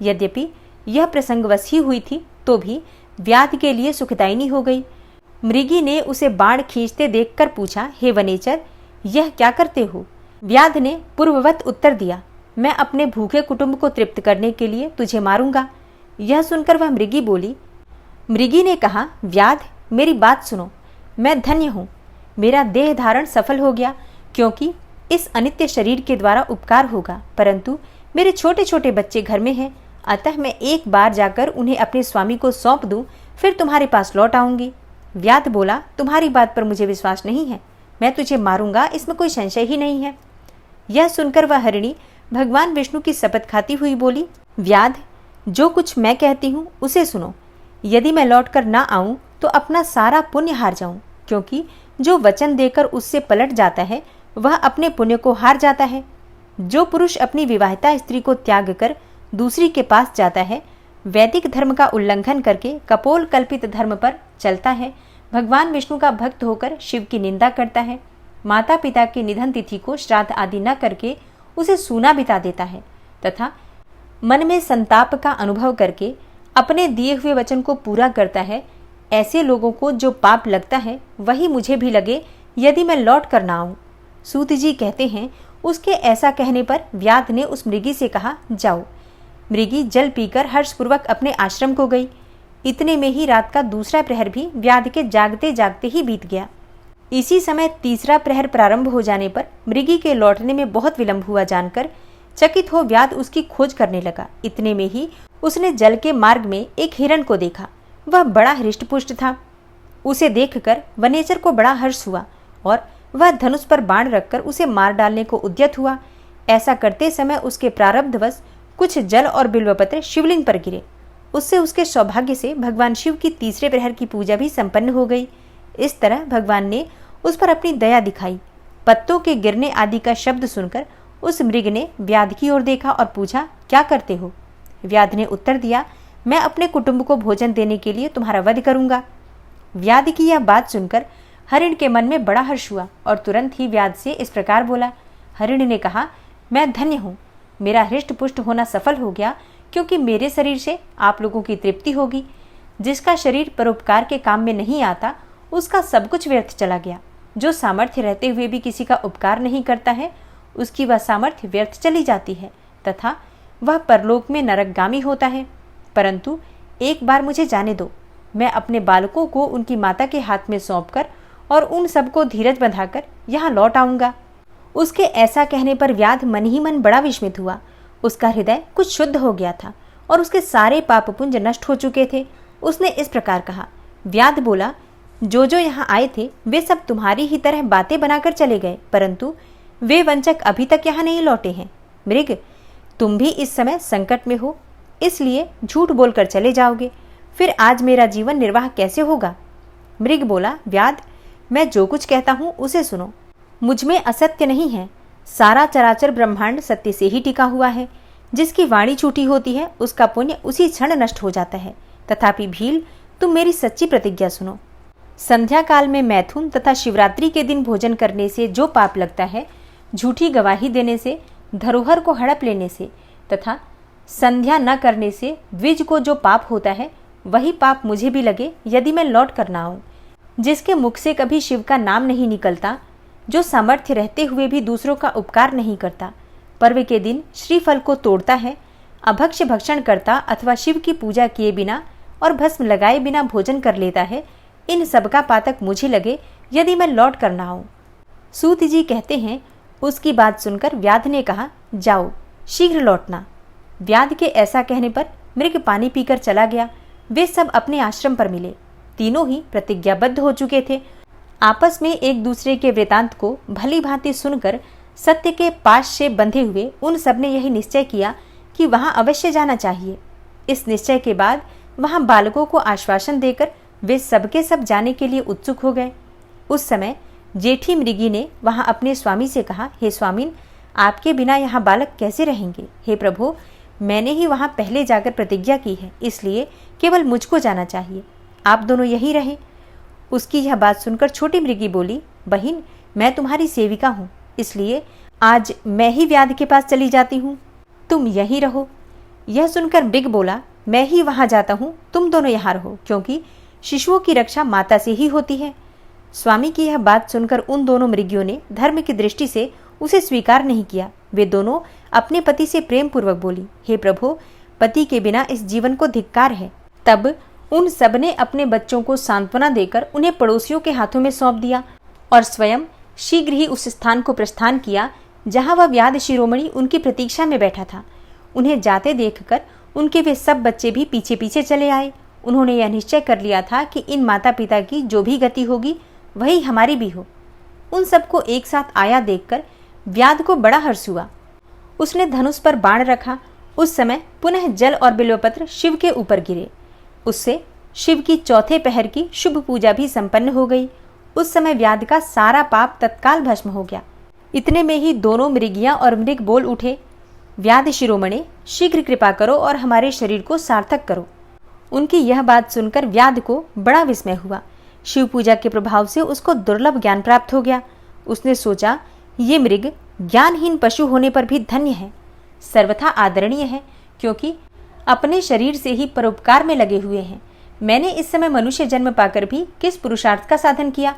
यद्यपि यह प्रसंगवश ही हुई थी, तो भी व्याध के लिए सुखदायिनी हो गई। मृगी ने उसे बाण खींचते देखकर पूछा, हे वनेचर, यह क्या करते हो? व्याध ने पूर्ववत उत्तर दिया, मैं अपने भूखे कुटुंब को तृप्त करने के लिए तुझे मारूंगा। यह सुनकर वह मृगी बोली। मृगी ने कहा, व्याध, मेरी बात सुनो, मैं धन्य हूँ, मेरा देह धारण सफल हो गया, क्योंकि इस अनित्य शरीर के द्वारा उपकार होगा, परंतु मेरे छोटे छोटे बच्चे घर में हैं, अतः मैं एक बार जाकर उन्हें अपने स्वामी को सौंप दूं, फिर तुम्हारे पास लौट आऊंगी। व्याध बोला, तुम्हारी बात पर मुझे विश्वास नहीं है, मैं तुझे मारूंगा, इसमें कोई संशय ही नहीं है। यह सुनकर वह हरिणी भगवान विष्णु की शपथ खाती हुई बोली, व्याध, जो कुछ मैं कहती हूँ उसे सुनो। यदि मैं लौटकर ना आऊं तो अपना सारा पुण्य हार जाऊं, क्योंकि जो वचन देकर उससे पलट जाता है वह अपने पुण्य को हार जाता है। जो पुरुष अपनी विवाहिता स्त्री को त्याग कर दूसरी के पास जाता है, वैदिक धर्म का उल्लंघन करके कपोल कल्पित धर्म पर चलता है, भगवान विष्णु का भक्त होकर शिव की निंदा करता है, माता पिता की निधन तिथि को श्राद्ध आदि न करके उसे सूना बिता देता है तथा मन में संताप का अनुभव करके अपने दिए हुए वचन को पूरा करता है, ऐसे लोगों को जो पाप लगता है वही मुझे भी लगे यदि मैं लौट कर ना आऊं। सूत जी कहते हैं, उसके ऐसा कहने पर व्याध ने उस मृगी से कहा, जाओ। मृगी जल पीकर हर्षपूर्वक अपने आश्रम को गई। इतने में ही रात का दूसरा प्रहर भी व्याध के जागते जागते ही बीत गया। इसी समय तीसरा प्रहर प्रारंभ हो जाने पर मृगी के लौटने में बहुत विलंब हुआ जानकर चकित हो व्याध उसकी खोज करने लगा। इतने में ही उसने जल के मार्ग में एक हिरण को देखा। वह बड़ा हृष्टपुष्ट था। उसे देखकर वनेचर को बड़ा हर्ष हुआ और वह धनुष पर बाण रखकर उसे मार डालने को उद्यत हुआ। ऐसा करते समय उसके प्रारब्धवश कुछ जल और बिल्वपत्र शिवलिंग पर गिरे। उससे उसके सौभाग्य से भगवान शिव की तीसरे प्रहर की पूजा भी संपन्न हो गई। इस तरह भगवान ने उस पर अपनी दया दिखाई। पत्तों के गिरने आदि का शब्द सुनकर उस मृग ने व्याध की ओर देखा और पूछा, क्या करते हो? व्याध ने उत्तर दिया, मैं अपने कुटुंब को भोजन देने के लिए तुम्हारा वध करूंगा। व्याध की यह बात सुनकर हरिण के मन में बड़ा हर्ष हुआ और तुरंत ही व्याध से इस प्रकार बोला। हरिण ने कहा, मैं धन्य हूँ, मेरा हृष्ट पुष्ट होना सफल हो गया, क्योंकि मेरे शरीर से आप लोगों की तृप्ति होगी। जिसका शरीर परोपकार के काम में नहीं आता, उसका सब कुछ व्यर्थ चला गया। जो सामर्थ्य रहते हुए भी किसी का उपकार नहीं करता है, उसकी वह सामर्थ्य व्यर्थ चली जाती है तथा वह परलोक में नरकगामी होता है। परंतु एक बार मुझे जाने दो, मैं अपने बालकों को उनकी माता के हाथ में सौंपकर और उन सबको धीरज बंधाकर यहाँ लौट आऊंगा। उसके ऐसा कहने पर व्याध मन ही मन बड़ा विस्मित हुआ। उसका हृदय कुछ शुद्ध हो गया था और उसके सारे पाप पुंज नष्ट हो चुके थे। उसने इस प्रकार कहा। व्याध बोला, जो जो यहाँ आए थे वे सब तुम्हारी ही तरह बातें बनाकर चले गए, परंतु वे वंचक अभी तक यहाँ नहीं लौटे हैं। मृग, तुम भी इस समय संकट में हो, इसलिए झूठ बोलकर चले जाओगे। फिर आज मेरा जीवन निर्वाह कैसे होगा? मृग बोला, व्याध, मैं जो कुछ कहता हूँ उसे सुनो। मुझ में असत्य नहीं है। सारा चराचर ब्रह्मांड सत्य से ही टिका हुआ है। जिसकी वाणी झूठी होती है उसका पुण्य उसी क्षण नष्ट हो जाता है। तथापि भील, तुम मेरी सच्ची प्रतिज्ञा सुनो। संध्या काल में मैथुन तथा शिवरात्रि के दिन भोजन करने से जो पाप लगता है, झूठी गवाही देने से, धरोहर को हड़प लेने से तथा संध्या न करने से द्विज को जो पाप होता है, वही पाप मुझे भी लगे यदि मैं लौट कर ना आऊं। जिसके मुख से कभी शिव का नाम नहीं निकलता, जो सामर्थ्य रहते हुए भी दूसरों का उपकार नहीं करता, पर्व के दिन श्रीफल को तोड़ता है, अभक्ष्य भक्षण करता अथवा शिव की पूजा किए बिना और भस्म लगाए बिना भोजन कर लेता है, इन सबका पातक मुझे लगे यदि मैं लौट कर ना आऊं। सूत जी कहते हैं, उसकी बात सुनकर व्याध ने कहा, जाओ शीघ्र लौटना। व्याध के ऐसा कहने पर मृग पानी पीकर चला गया। वे सब अपने आश्रम पर मिले। तीनों ही प्रतिज्ञाबद्ध हो चुके थे। आपस में एक दूसरे के वृतांत को भली भांति सुनकर सत्य के पाश से बंधे हुए उन सब ने यही निश्चय किया कि वहां अवश्य जाना चाहिए। इस निश्चय के बाद वहां बालकों को आश्वासन देकर वे सबके सब जाने के लिए उत्सुक हो गए। उस समय जेठी मृगी ने वहां अपने स्वामी से कहा, हे स्वामिन, आपके बिना यहाँ बालक कैसे रहेंगे? हे प्रभु, मैंने ही वहां पहले जाकर प्रतिज्ञा की है, इसलिए केवल मुझको जाना चाहिए। आप दोनों यहीं रहें। उसकी यह बात सुनकर छोटी मृगी बोली, बहिन, मैं तुम्हारी सेविका हूँ, इसलिए आज मैं ही व्याध के पास चली जाती हूँ, तुम यहीं रहो। यह सुनकर मृग बोला, मैं ही वहां जाता हूँ, तुम दोनों यहाँ रहो, क्योंकि शिशुओं की रक्षा माता से ही होती है। स्वामी की यह बात सुनकर उन दोनों मृगियों ने धर्म की दृष्टि से उसे स्वीकार नहीं किया। वे दोनों अपने पति से प्रेम पूर्वक बोली, हे प्रभु, पति के बिना इस जीवन को धिक्कार है। तब उन सब ने अपने बच्चों को सांत्वना देकर उन्हें पड़ोसियों के हाथों में सौंप दिया और स्वयं शीघ्र ही उस स्थान को प्रस्थान किया जहां वह व्याध शिरोमणि उनकी प्रतीक्षा में बैठा था। उन्हें जाते देखकर उनके वे सब बच्चे भी पीछे पीछे चले आए। उन्होंने यह निश्चय कर लिया था कि इन माता पिता की जो भी गति होगी वही हमारी भी हो। उन सबको एक साथ आया देखकर व्याध को बड़ा हर्ष हुआ। उसने धनुष पर बाण रखा। उस समय पुनः जल और बिल्वपत्र शिव के ऊपर गिरे। उससे शिव की चौथे पहर की शुभ पूजा भी संपन्न हो गई। उस समय व्याध का सारा पाप तत्काल भस्म हो गया। इतने में ही दोनों मृगियां और मृग बोल उठे, व्याध शिरोमणि, शीघ्र कृपा करो और हमारे शरीर को सार्थक करो। उनकी यह बात सुनकर व्याध को बड़ा विस्मय हुआ। शिव पूजा के प्रभाव से उसको दुर्लभ ज्ञान प्राप्त हो गया। उसने सोचा, ये मृग ज्ञानहीन पशु होने पर भी धन्य है, सर्वथा आदरणीय है, क्योंकि अपने शरीर से ही परोपकार में लगे हुए हैं। मैंने इस समय मनुष्य जन्म पाकर भी किस पुरुषार्थ का साधन किया?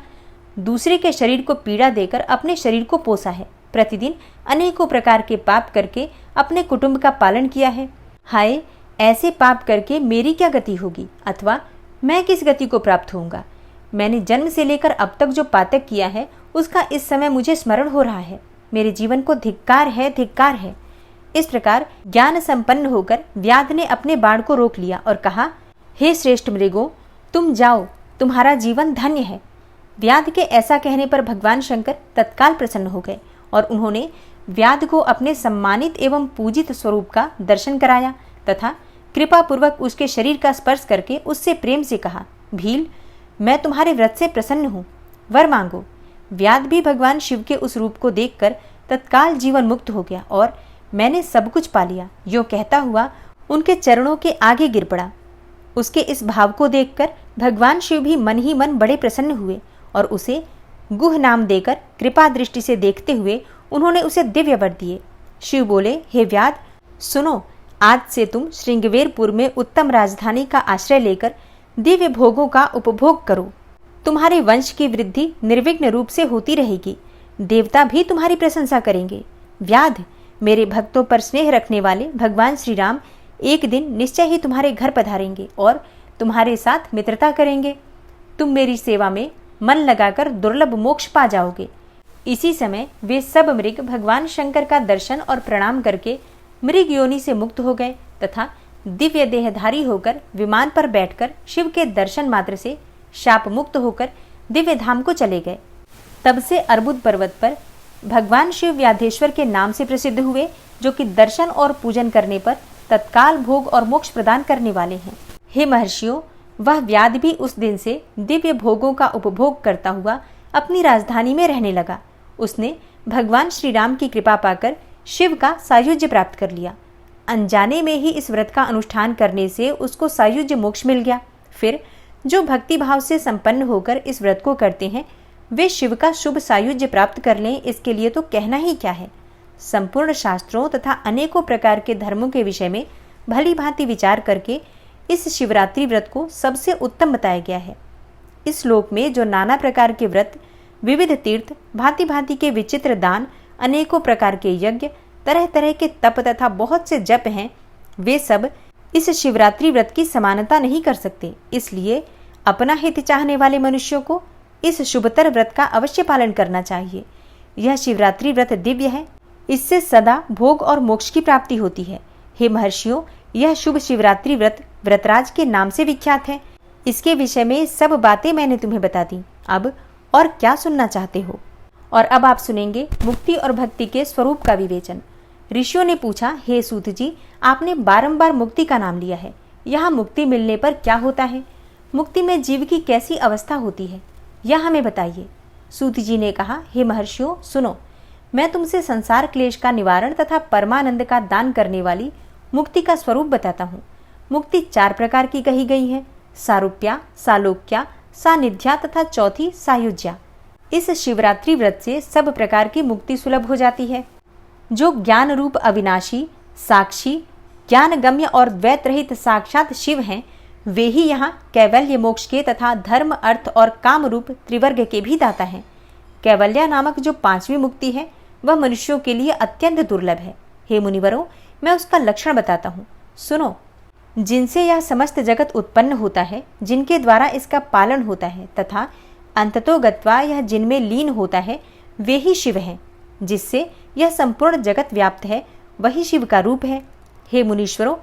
दूसरे के शरीर को पीड़ा देकर अपने शरीर को पोसा है। प्रतिदिन अनेकों प्रकार के पाप करके अपने कुटुंब का पालन किया है। हाय, ऐसे पाप करके मेरी क्या गति होगी, अथवा मैं किस गति को प्राप्त होऊंगा? मैंने जन्म से लेकर अब तक जो पातक किया है उसका इस समय मुझे स्मरण हो रहा है। मेरे जीवन को धिक्कार है, धिक्कार है। इस प्रकार ज्ञान संपन्न होकर व्याध ने अपने बाण को रोक लिया और कहा, हे श्रेष्ठ मृगों, तुम जाओ, तुम्हारा जीवन धन्य है। व्याध के ऐसा कहने पर भगवान शंकर तत्काल प्रसन्न हो गए और उन्होंने व्याध को अपने सम्मानित एवं पूजित स्वरूप का दर्शन कराया तथा कृपा पूर्वक उसके शरीर का स्पर्श करके उससे प्रेम से कहा, भील, मैं तुम्हारे व्रत से प्रसन्न हूँ, वर मांगो। व्याध भी भगवान शिव के उस रूप को देखकर तत्काल जीवन मुक्त हो गया और मैंने सब कुछ पा लिया, यो कहता हुआ उनके चरणों के आगे गिर पड़ा। उसके इस भाव को देखकर भगवान शिव भी मन ही मन बड़े प्रसन्न हुए और उसे गुह नाम देकर कृपा दृष्टि से देखते हुए उन्होंने उसे दिव्य वर दिए। शिव बोले, हे व्याध, सुनो, आज से तुम श्रृंगवेरपुर में उत्तम राजधानी का आश्रय लेकर दिव्य भोगों का उपभोग करो। तुम्हारे वंश की वृद्धि निर्विघ्न रूप से होती रहेगी। देवता भी तुम्हारी प्रशंसा करेंगे। व्याध, मेरे भक्तों पर स्नेह रखने वाले भगवान श्री राम एक दिन निश्चय ही तुम्हारे घर पधारेंगे और तुम्हारे साथ मित्रता करेंगे। तुम मेरी सेवा में मन लगाकर दुर्लभ मोक्ष पा जाओगे। इसी समय वे सब मृग भगवान शंकर का दर्शन और प्रणाम करके मृग योनि से मुक्त हो गए तथा दिव्य देहधारी होकर विमान पर बैठकर शिव के दर्शन मात्र से शाप मुक्त होकर दिव्य धाम को चले गए। तब से अर्बुद पर्वत पर भगवान शिव व्याधेश्वर के नाम से प्रसिद्ध हुए, जो कि दर्शन और पूजन करने पर तत्काल भोग और मोक्ष प्रदान करने वाले हैं। हे महर्षियों, वह व्याध भी उस दिन से दिव्य भोगों का उपभोग करता हुआ अपनी राजधानी में रहने लगा। उसने भगवान श्री राम की कृपा पाकर शिव का सायुज्य प्राप्त कर लिया। अनजाने में ही इस व्रत का अनुष्ठान करने से उसको सायुज्य मोक्ष मिल गया। फिर जो भक्ति भाव से संपन्न होकर इस व्रत को करते हैं वे शिव का शुभ सायुज्य प्राप्त कर लें, इसके लिए तो कहना ही क्या है। संपूर्ण शास्त्रों तथा अनेकों प्रकार के धर्मों के विषय में भली भांति विचार करके इस शिवरात्रि व्रत को सबसे उत्तम बताया गया है। इस श्लोक में जो नाना प्रकार के व्रत, विविध तीर्थ, भांति भांति के विचित्र दान, अनेकों प्रकार के यज्ञ, तरह तरह के तप तथा बहुत से जप हैं, वे सब इस शिवरात्रि व्रत की समानता नहीं कर सकते। इसलिए अपना हित चाहने वाले मनुष्यों को इस शुभतर व्रत का अवश्य पालन करना चाहिए। यह शिवरात्रि व्रत दिव्य है, इससे सदा भोग और मोक्ष की प्राप्ति होती है। हे महर्षियों, यह शुभ शिवरात्रि व्रत व्रतराज के नाम से विख्यात है। इसके विषय में सब बातें मैंने तुम्हें बता दी। अब और क्या सुनना चाहते हो? और अब आप सुनेंगे मुक्ति और भक्ति के स्वरूप का विवेचन। ऋषियों ने पूछा, हे सूत जी, आपने बारंबार मुक्ति का नाम लिया है, यहाँ मुक्ति मिलने पर क्या होता है? मुक्ति में जीव की कैसी अवस्था होती है, यह हमें बताइए। सूत जी ने कहा, हे महर्षियों, सुनो, मैं तुमसे संसार क्लेश का निवारण तथा परमानंद का दान करने वाली मुक्ति का स्वरूप बताता हूँ। मुक्ति 4 प्रकार की कही गई है, सारूप्या, सालोक्या, सानिध्या तथा चौथी सायुज्या। इस शिवरात्रि व्रत से सब प्रकार की मुक्ति सुलभ हो जाती है। जो ज्ञान रूप अविनाशी, साक्षी, ज्ञान गम्य और द्वैत रहित साक्षात शिव हैं, वे ही यहाँ कैवल्य मोक्ष के तथा धर्म, अर्थ और काम रूप त्रिवर्ग के भी दाता हैं। कैवल्या नामक जो 5वीं मुक्ति है वह मनुष्यों के लिए अत्यंत दुर्लभ है। हे मुनिवरों, मैं उसका लक्षण बताता हूँ, सुनो। जिनसे यह समस्त जगत उत्पन्न होता है, जिनके द्वारा इसका पालन होता है तथा अंततो गत्वा यह जिनमें लीन होता है, वे ही शिव हैं। जिससे यह संपूर्ण जगत व्याप्त है, वही शिव का रूप है। हे मुनीश्वरों,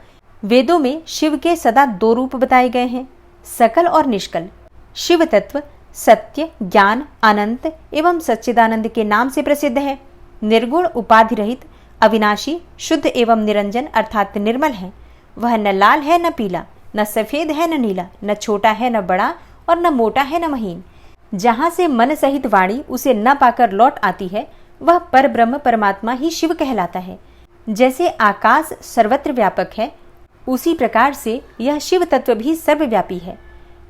वेदों में शिव के सदा 2 रूप बताए गए हैं, सकल और निष्कल। शिव तत्व सत्य, ज्ञान, अनंत एवं सच्चिदानंद के नाम से प्रसिद्ध है। निर्गुण, उपाधि रहित, अविनाशी, शुद्ध एवं निरंजन अर्थात निर्मल है। वह न लाल है न पीला, न सफेद है न नीला, न छोटा है न बड़ा और न मोटा है न महीन। जहाँ से मन सहित वाणी उसे न पाकर लौट आती है, वह पर ब्रह्म परमात्मा ही शिव कहलाता है। जैसे आकाश सर्वत्र व्यापक है, उसी प्रकार से यह शिव तत्व भी सर्वव्यापी है।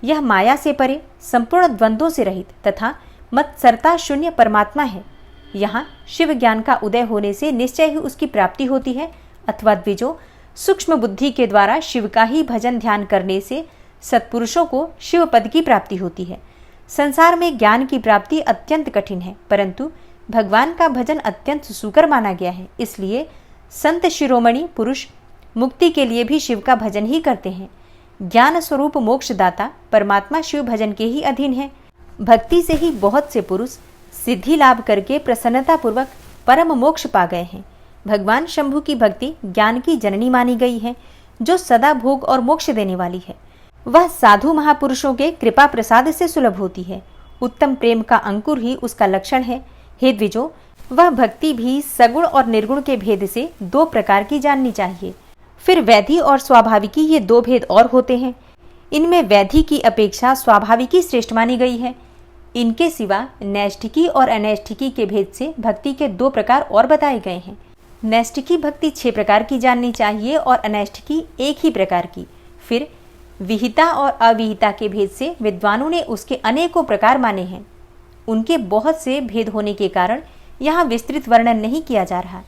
यह माया से परे, संपूर्ण द्वंद्वों से रहित तथा मत्सरता शून्य परमात्मा है। यहाँ शिव ज्ञान का उदय होने से निश्चय ही उसकी प्राप्ति होती है, अथवा द्विजों, सूक्ष्म बुद्धि के द्वारा शिव का ही भजन ध्यान करने से सत्पुरुषों को शिव पद की प्राप्ति होती है। संसार में ज्ञान की प्राप्ति अत्यंत कठिन है, परंतु भगवान का भजन अत्यंत सुकर माना गया है। इसलिए संत शिरोमणि पुरुष मुक्ति के लिए भी शिव का भजन ही करते हैं। ज्ञान स्वरूप मोक्षदाता परमात्मा शिव भजन के ही अधीन है। भक्ति से ही बहुत से पुरुष सिद्धि लाभ करके प्रसन्नता पूर्वक परम मोक्ष पा गए हैं। भगवान शंभु की भक्ति ज्ञान की जननी मानी गई है, जो सदा भोग और मोक्ष देने वाली है। वह साधु महापुरुषों के कृपा प्रसाद से सुलभ होती है। उत्तम प्रेम का अंकुर ही उसका लक्षण है। हे द्विजों, वह भक्ति भी सगुण और निर्गुण के भेद से 2 प्रकार की जाननी चाहिए। फिर वैधि और स्वाभाविकी, ये 2 भेद और होते हैं। इनमें वैधि की अपेक्षा स्वाभाविकी श्रेष्ठ मानी गई है। इनके सिवा नैष्ठिकी और अनैष्ठिकी के भेद से भक्ति के 2 प्रकार और बताए गए हैं। नैष्ठिकी भक्ति 6 प्रकार की जाननी चाहिए और अनैष्ठिकी 1 ही प्रकार की। फिर विहिता और अविहिता के भेद से विद्वानों ने उसके अनेकों प्रकार माने हैं। उनके बहुत से भेद होने के कारण यहाँ विस्तृत वर्णन नहीं किया जा रहा।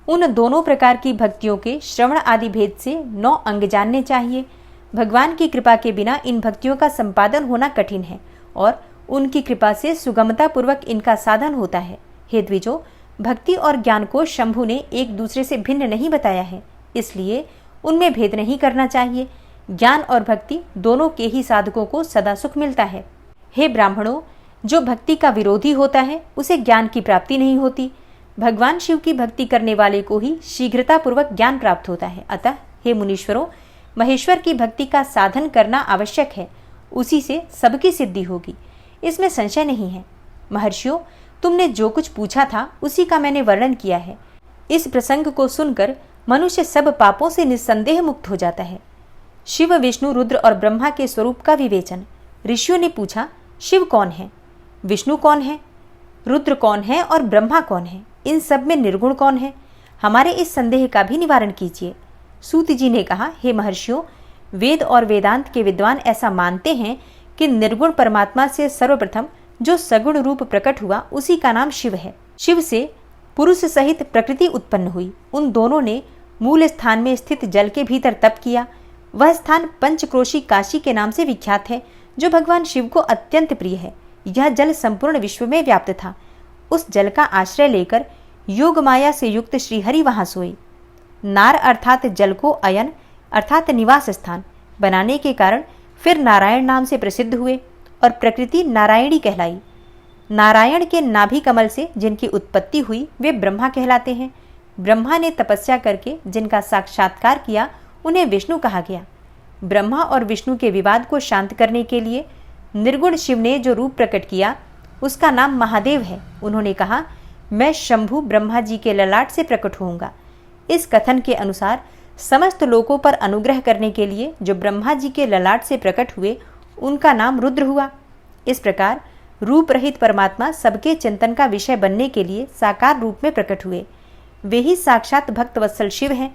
उन दोनों प्रकार की भक्तियों के श्रवण आदि भेद से 9 अंग जानने चाहिए। भगवान की कृपा के बिना इन भक्तियों का संपादन होना कठिन है और उनकी कृपा से सुगमता पूर्वक इनका साधन होता है। हे द्विजों, भक्ति और ज्ञान को शंभु ने एक दूसरे से भिन्न नहीं बताया है, इसलिए उनमें भेद नहीं करना चाहिए। ज्ञान और भक्ति दोनों के ही साधकों को सदा सुख मिलता है। हे ब्राह्मणों, जो भक्ति का विरोधी होता है उसे ज्ञान की प्राप्ति नहीं होती। भगवान शिव की भक्ति करने वाले को ही शीघ्रता पूर्वक ज्ञान प्राप्त होता है। अतः हे मुनीश्वरों, महेश्वर की भक्ति का साधन करना आवश्यक है, उसी से सबकी सिद्धि होगी, इसमें संशय नहीं है। महर्षियों, तुमने जो कुछ पूछा था उसी का मैंने वर्णन किया है। इस प्रसंग को सुनकर मनुष्य सब पापों से निस्संदेह मुक्त हो जाता है। शिव, विष्णु, रुद्र और ब्रह्मा के स्वरूप का विवेचन। ऋषियों ने पूछा, शिव कौन है, विष्णु कौन है, रुद्र कौन है और ब्रह्मा कौन है? इन सब में निर्गुण कौन है? हमारे इस संदेह का भी निवारण कीजिए। सूत जी ने कहा, हे महर्षियों, वेद और वेदांत के विद्वान ऐसा मानते हैं कि निर्गुण परमात्मा से सर्वप्रथम जो सगुण रूप प्रकट हुआ उसी का नाम शिव है। शिव से पुरुष सहित प्रकृति उत्पन्न हुई। उन दोनों ने मूल स्थान में स्थित जल के भीतर तप किया। वह स्थान पंचक्रोशी काशी के नाम से विख्यात है, जो भगवान शिव को अत्यंत प्रिय है। यह जल संपूर्ण विश्व में व्याप्त था। उस जल का आश्रय लेकर योग माया से युक्त श्रीहरि वहां सोए। नार अर्थात जल को अयन अर्थात निवास स्थान बनाने के कारण फिर नारायण नाम से प्रसिद्ध हुए और प्रकृति नारायणी कहलाई। नारायण के नाभि कमल से जिनकी उत्पत्ति हुई वे ब्रह्मा कहलाते हैं। ब्रह्मा ने तपस्या करके जिनका साक्षात्कार किया उन्हें विष्णु कहा गया। ब्रह्मा और विष्णु के विवाद को शांत करने के लिए निर्गुण शिव ने जो रूप प्रकट किया उसका नाम महादेव है। उन्होंने कहा, मैं शंभु ब्रह्मा जी के ललाट से प्रकट होऊंगा। इस कथन के अनुसार समस्त लोगों पर अनुग्रह करने के लिए जो ब्रह्मा जी के ललाट से प्रकट हुए उनका नाम रुद्र हुआ। इस प्रकार रूप रहित परमात्मा सबके चिंतन का विषय बनने के लिए साकार रूप में प्रकट हुए। वे ही साक्षात भक्तवत्सल शिव हैं।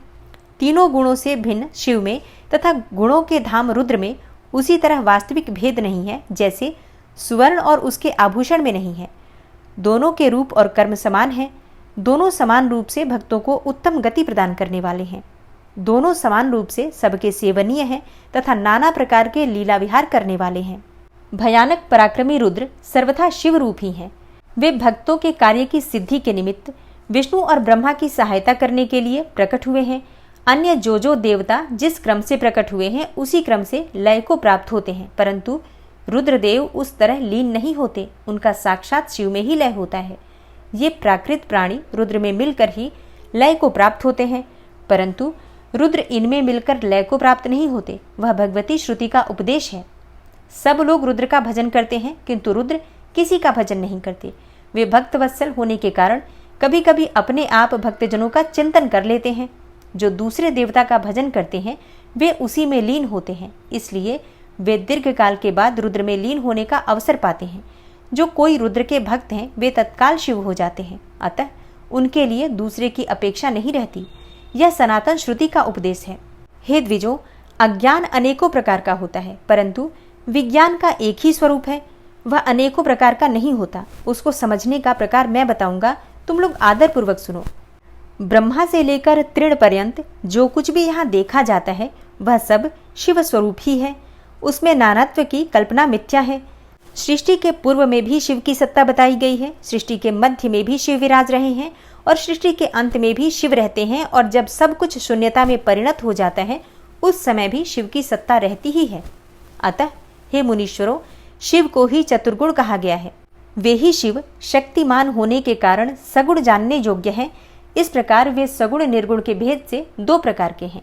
तीनों गुणों से भिन्न शिव में तथा गुणों के धाम रुद्र में उसी तरह वास्तविक भेद नहीं है जैसे सुवर्ण और उसके आभूषण में नहीं है। दोनों के रूप और कर्म समान हैं। दोनों समान रूप से भक्तों को उत्तम गति प्रदान करने वाले हैं। दोनों समान रूप से सबके सेवनीय हैं तथा नाना प्रकार के लीला विहार करने वाले हैं। भयानक पराक्रमी रुद्र सर्वथा शिव रूप ही हैं। वे भक्तों के कार्य की सिद्धि के निमित्त विष्णु और ब्रह्मा की सहायता करने के लिए प्रकट हुए हैं। अन्य जो देवता जिस क्रम से प्रकट हुए हैं उसी क्रम से लय को प्राप्त होते हैं, परंतु रुद्रदेव उस तरह लीन नहीं होते। उनका साक्षात शिव में ही लय होता है। ये प्राकृत प्राणी रुद्र में मिलकर ही लय को प्राप्त होते हैं, परंतु रुद्र इनमें मिलकर लय को प्राप्त नहीं होते। वह भगवती श्रुति का उपदेश है। सब लोग रुद्र का भजन करते हैं, किंतु रुद्र किसी का भजन नहीं करते। वे भक्तवत्सल होने के कारण कभी कभी अपने आप भक्तजनों का चिंतन कर लेते हैं। जो दूसरे देवता का भजन करते हैं वे उसी में लीन होते हैं, इसलिए वे दीर्घ काल के बाद रुद्र में लीन होने का अवसर पाते हैं। जो कोई रुद्र के भक्त हैं वे तत्काल शिव हो जाते हैं, अतः उनके लिए दूसरे की अपेक्षा नहीं रहती। यह सनातन श्रुति का उपदेश है। हे द्विजों, अज्ञान अनेकों प्रकार का होता है, परंतु विज्ञान का एक ही स्वरूप है। वह अनेकों प्रकार का नहीं होता। उसको समझने का प्रकार मैं बताऊंगा, तुम लोग आदर पूर्वक सुनो। ब्रह्मा से लेकर तृण पर्यंत जो कुछ भी यहाँ देखा जाता है वह सब शिव स्वरूप ही है। उसमें नानात्व की कल्पना मिथ्या है। सृष्टि के पूर्व में भी शिव की सत्ता बताई गई है, सृष्टि के मध्य में भी शिव विराज रहे हैं और सृष्टि के अंत में भी शिव रहते हैं, और जब सब कुछ शून्यता में परिणत हो जाता है उस समय भी शिव की सत्ता रहती ही है। अतः हे मुनीश्वरों, शिव को ही चतुर्गुण कहा गया है। वे ही शिव शक्तिमान होने के कारण सगुण जानने योग्य हैं। इस प्रकार वे सगुण निर्गुण के भेद से दो प्रकार के हैं।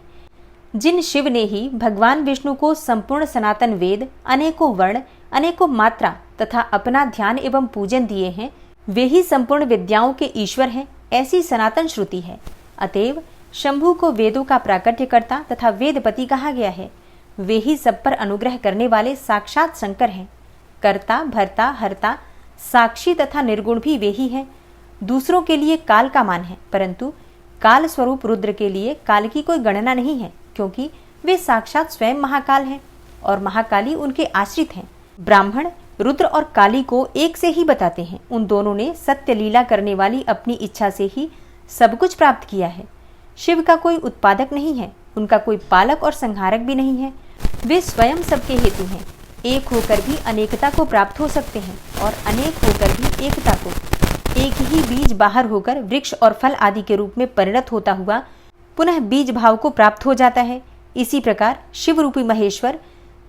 जिन शिव ने ही भगवान विष्णु को संपूर्ण सनातन वेद, अनेकों वर्ण, अनेकों मात्रा तथा अपना ध्यान एवं पूजन दिए हैं, वे ही संपूर्ण विद्याओं के ईश्वर हैं, ऐसी सनातन श्रुति है। अतएव शंभु को वेदों का प्राकट्यकर्ता तथा वेदपति कहा गया है। वे ही सब पर अनुग्रह करने वाले साक्षात शंकर हैं। कर्ता, भर्ता, हर्ता, साक्षी तथा निर्गुण भी वे ही हैं। दूसरों के लिए काल का मान है, परंतु काल स्वरूप रुद्र के लिए काल की कोई गणना नहीं है, क्योंकि वे साक्षात स्वयं महाकाल हैं और महाकाली उनके आश्रित हैं। ब्राह्मण रुद्र और काली को एक से ही बताते हैं। उन दोनों ने सत्य लीला करने वाली अपनी इच्छा से ही सब कुछ प्राप्त किया है। शिव का कोई उत्पादक नहीं है, उनका कोई पालक और संहारक भी नहीं है। वे स्वयं सबके हेतु हैं। एक होकर भी अनेकता को प्राप्त हो सकते हैं और अनेक होकर भी एकता को। एक ही बीज बाहर होकर वृक्ष और फल आदि के रूप में परिणत होता हुआ पुनः बीज भाव को प्राप्त हो जाता है। इसी प्रकार शिव रूपी महेश्वर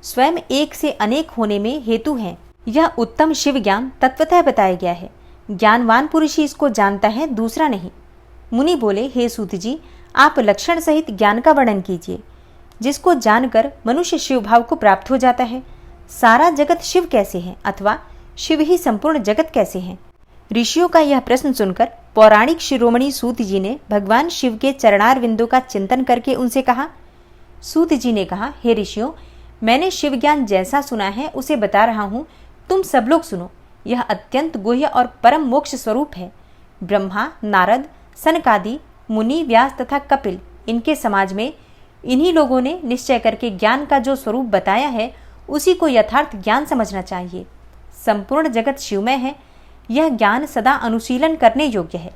स्वयं एक से अनेक होने में हेतु हैं। यह उत्तम शिव ज्ञान तत्वतः बताया गया है। ज्ञानवान पुरुष ही इसको जानता है, दूसरा नहीं। मुनि बोले, हे सूत जी, आप लक्षण सहित ज्ञान का वर्णन कीजिए, जिसको जानकर मनुष्य शिव भाव को प्राप्त हो जाता है। सारा जगत शिव कैसे है, अथवा शिव ही संपूर्ण जगत कैसे है? ऋषियों का यह प्रश्न सुनकर पौराणिक शिरोमणि सूत जी ने भगवान शिव के चरणार विंदों का चिंतन करके उनसे कहा। सूत जी ने कहा, हे ऋषियों, मैंने शिव ज्ञान जैसा सुना है उसे बता रहा हूं, तुम सब लोग सुनो। यह अत्यंत गुह्य और परम मोक्ष स्वरूप है। ब्रह्मा, नारद, सनकादि, मुनि, व्यास तथा कपिल, इनके समाज में इन्हीं लोगों ने निश्चय करके ज्ञान का जो स्वरूप बताया है उसी को यथार्थ ज्ञान समझना चाहिए। संपूर्ण जगत शिवमय है। यह ज्ञान सदा अनुशीलन करने योग्य है।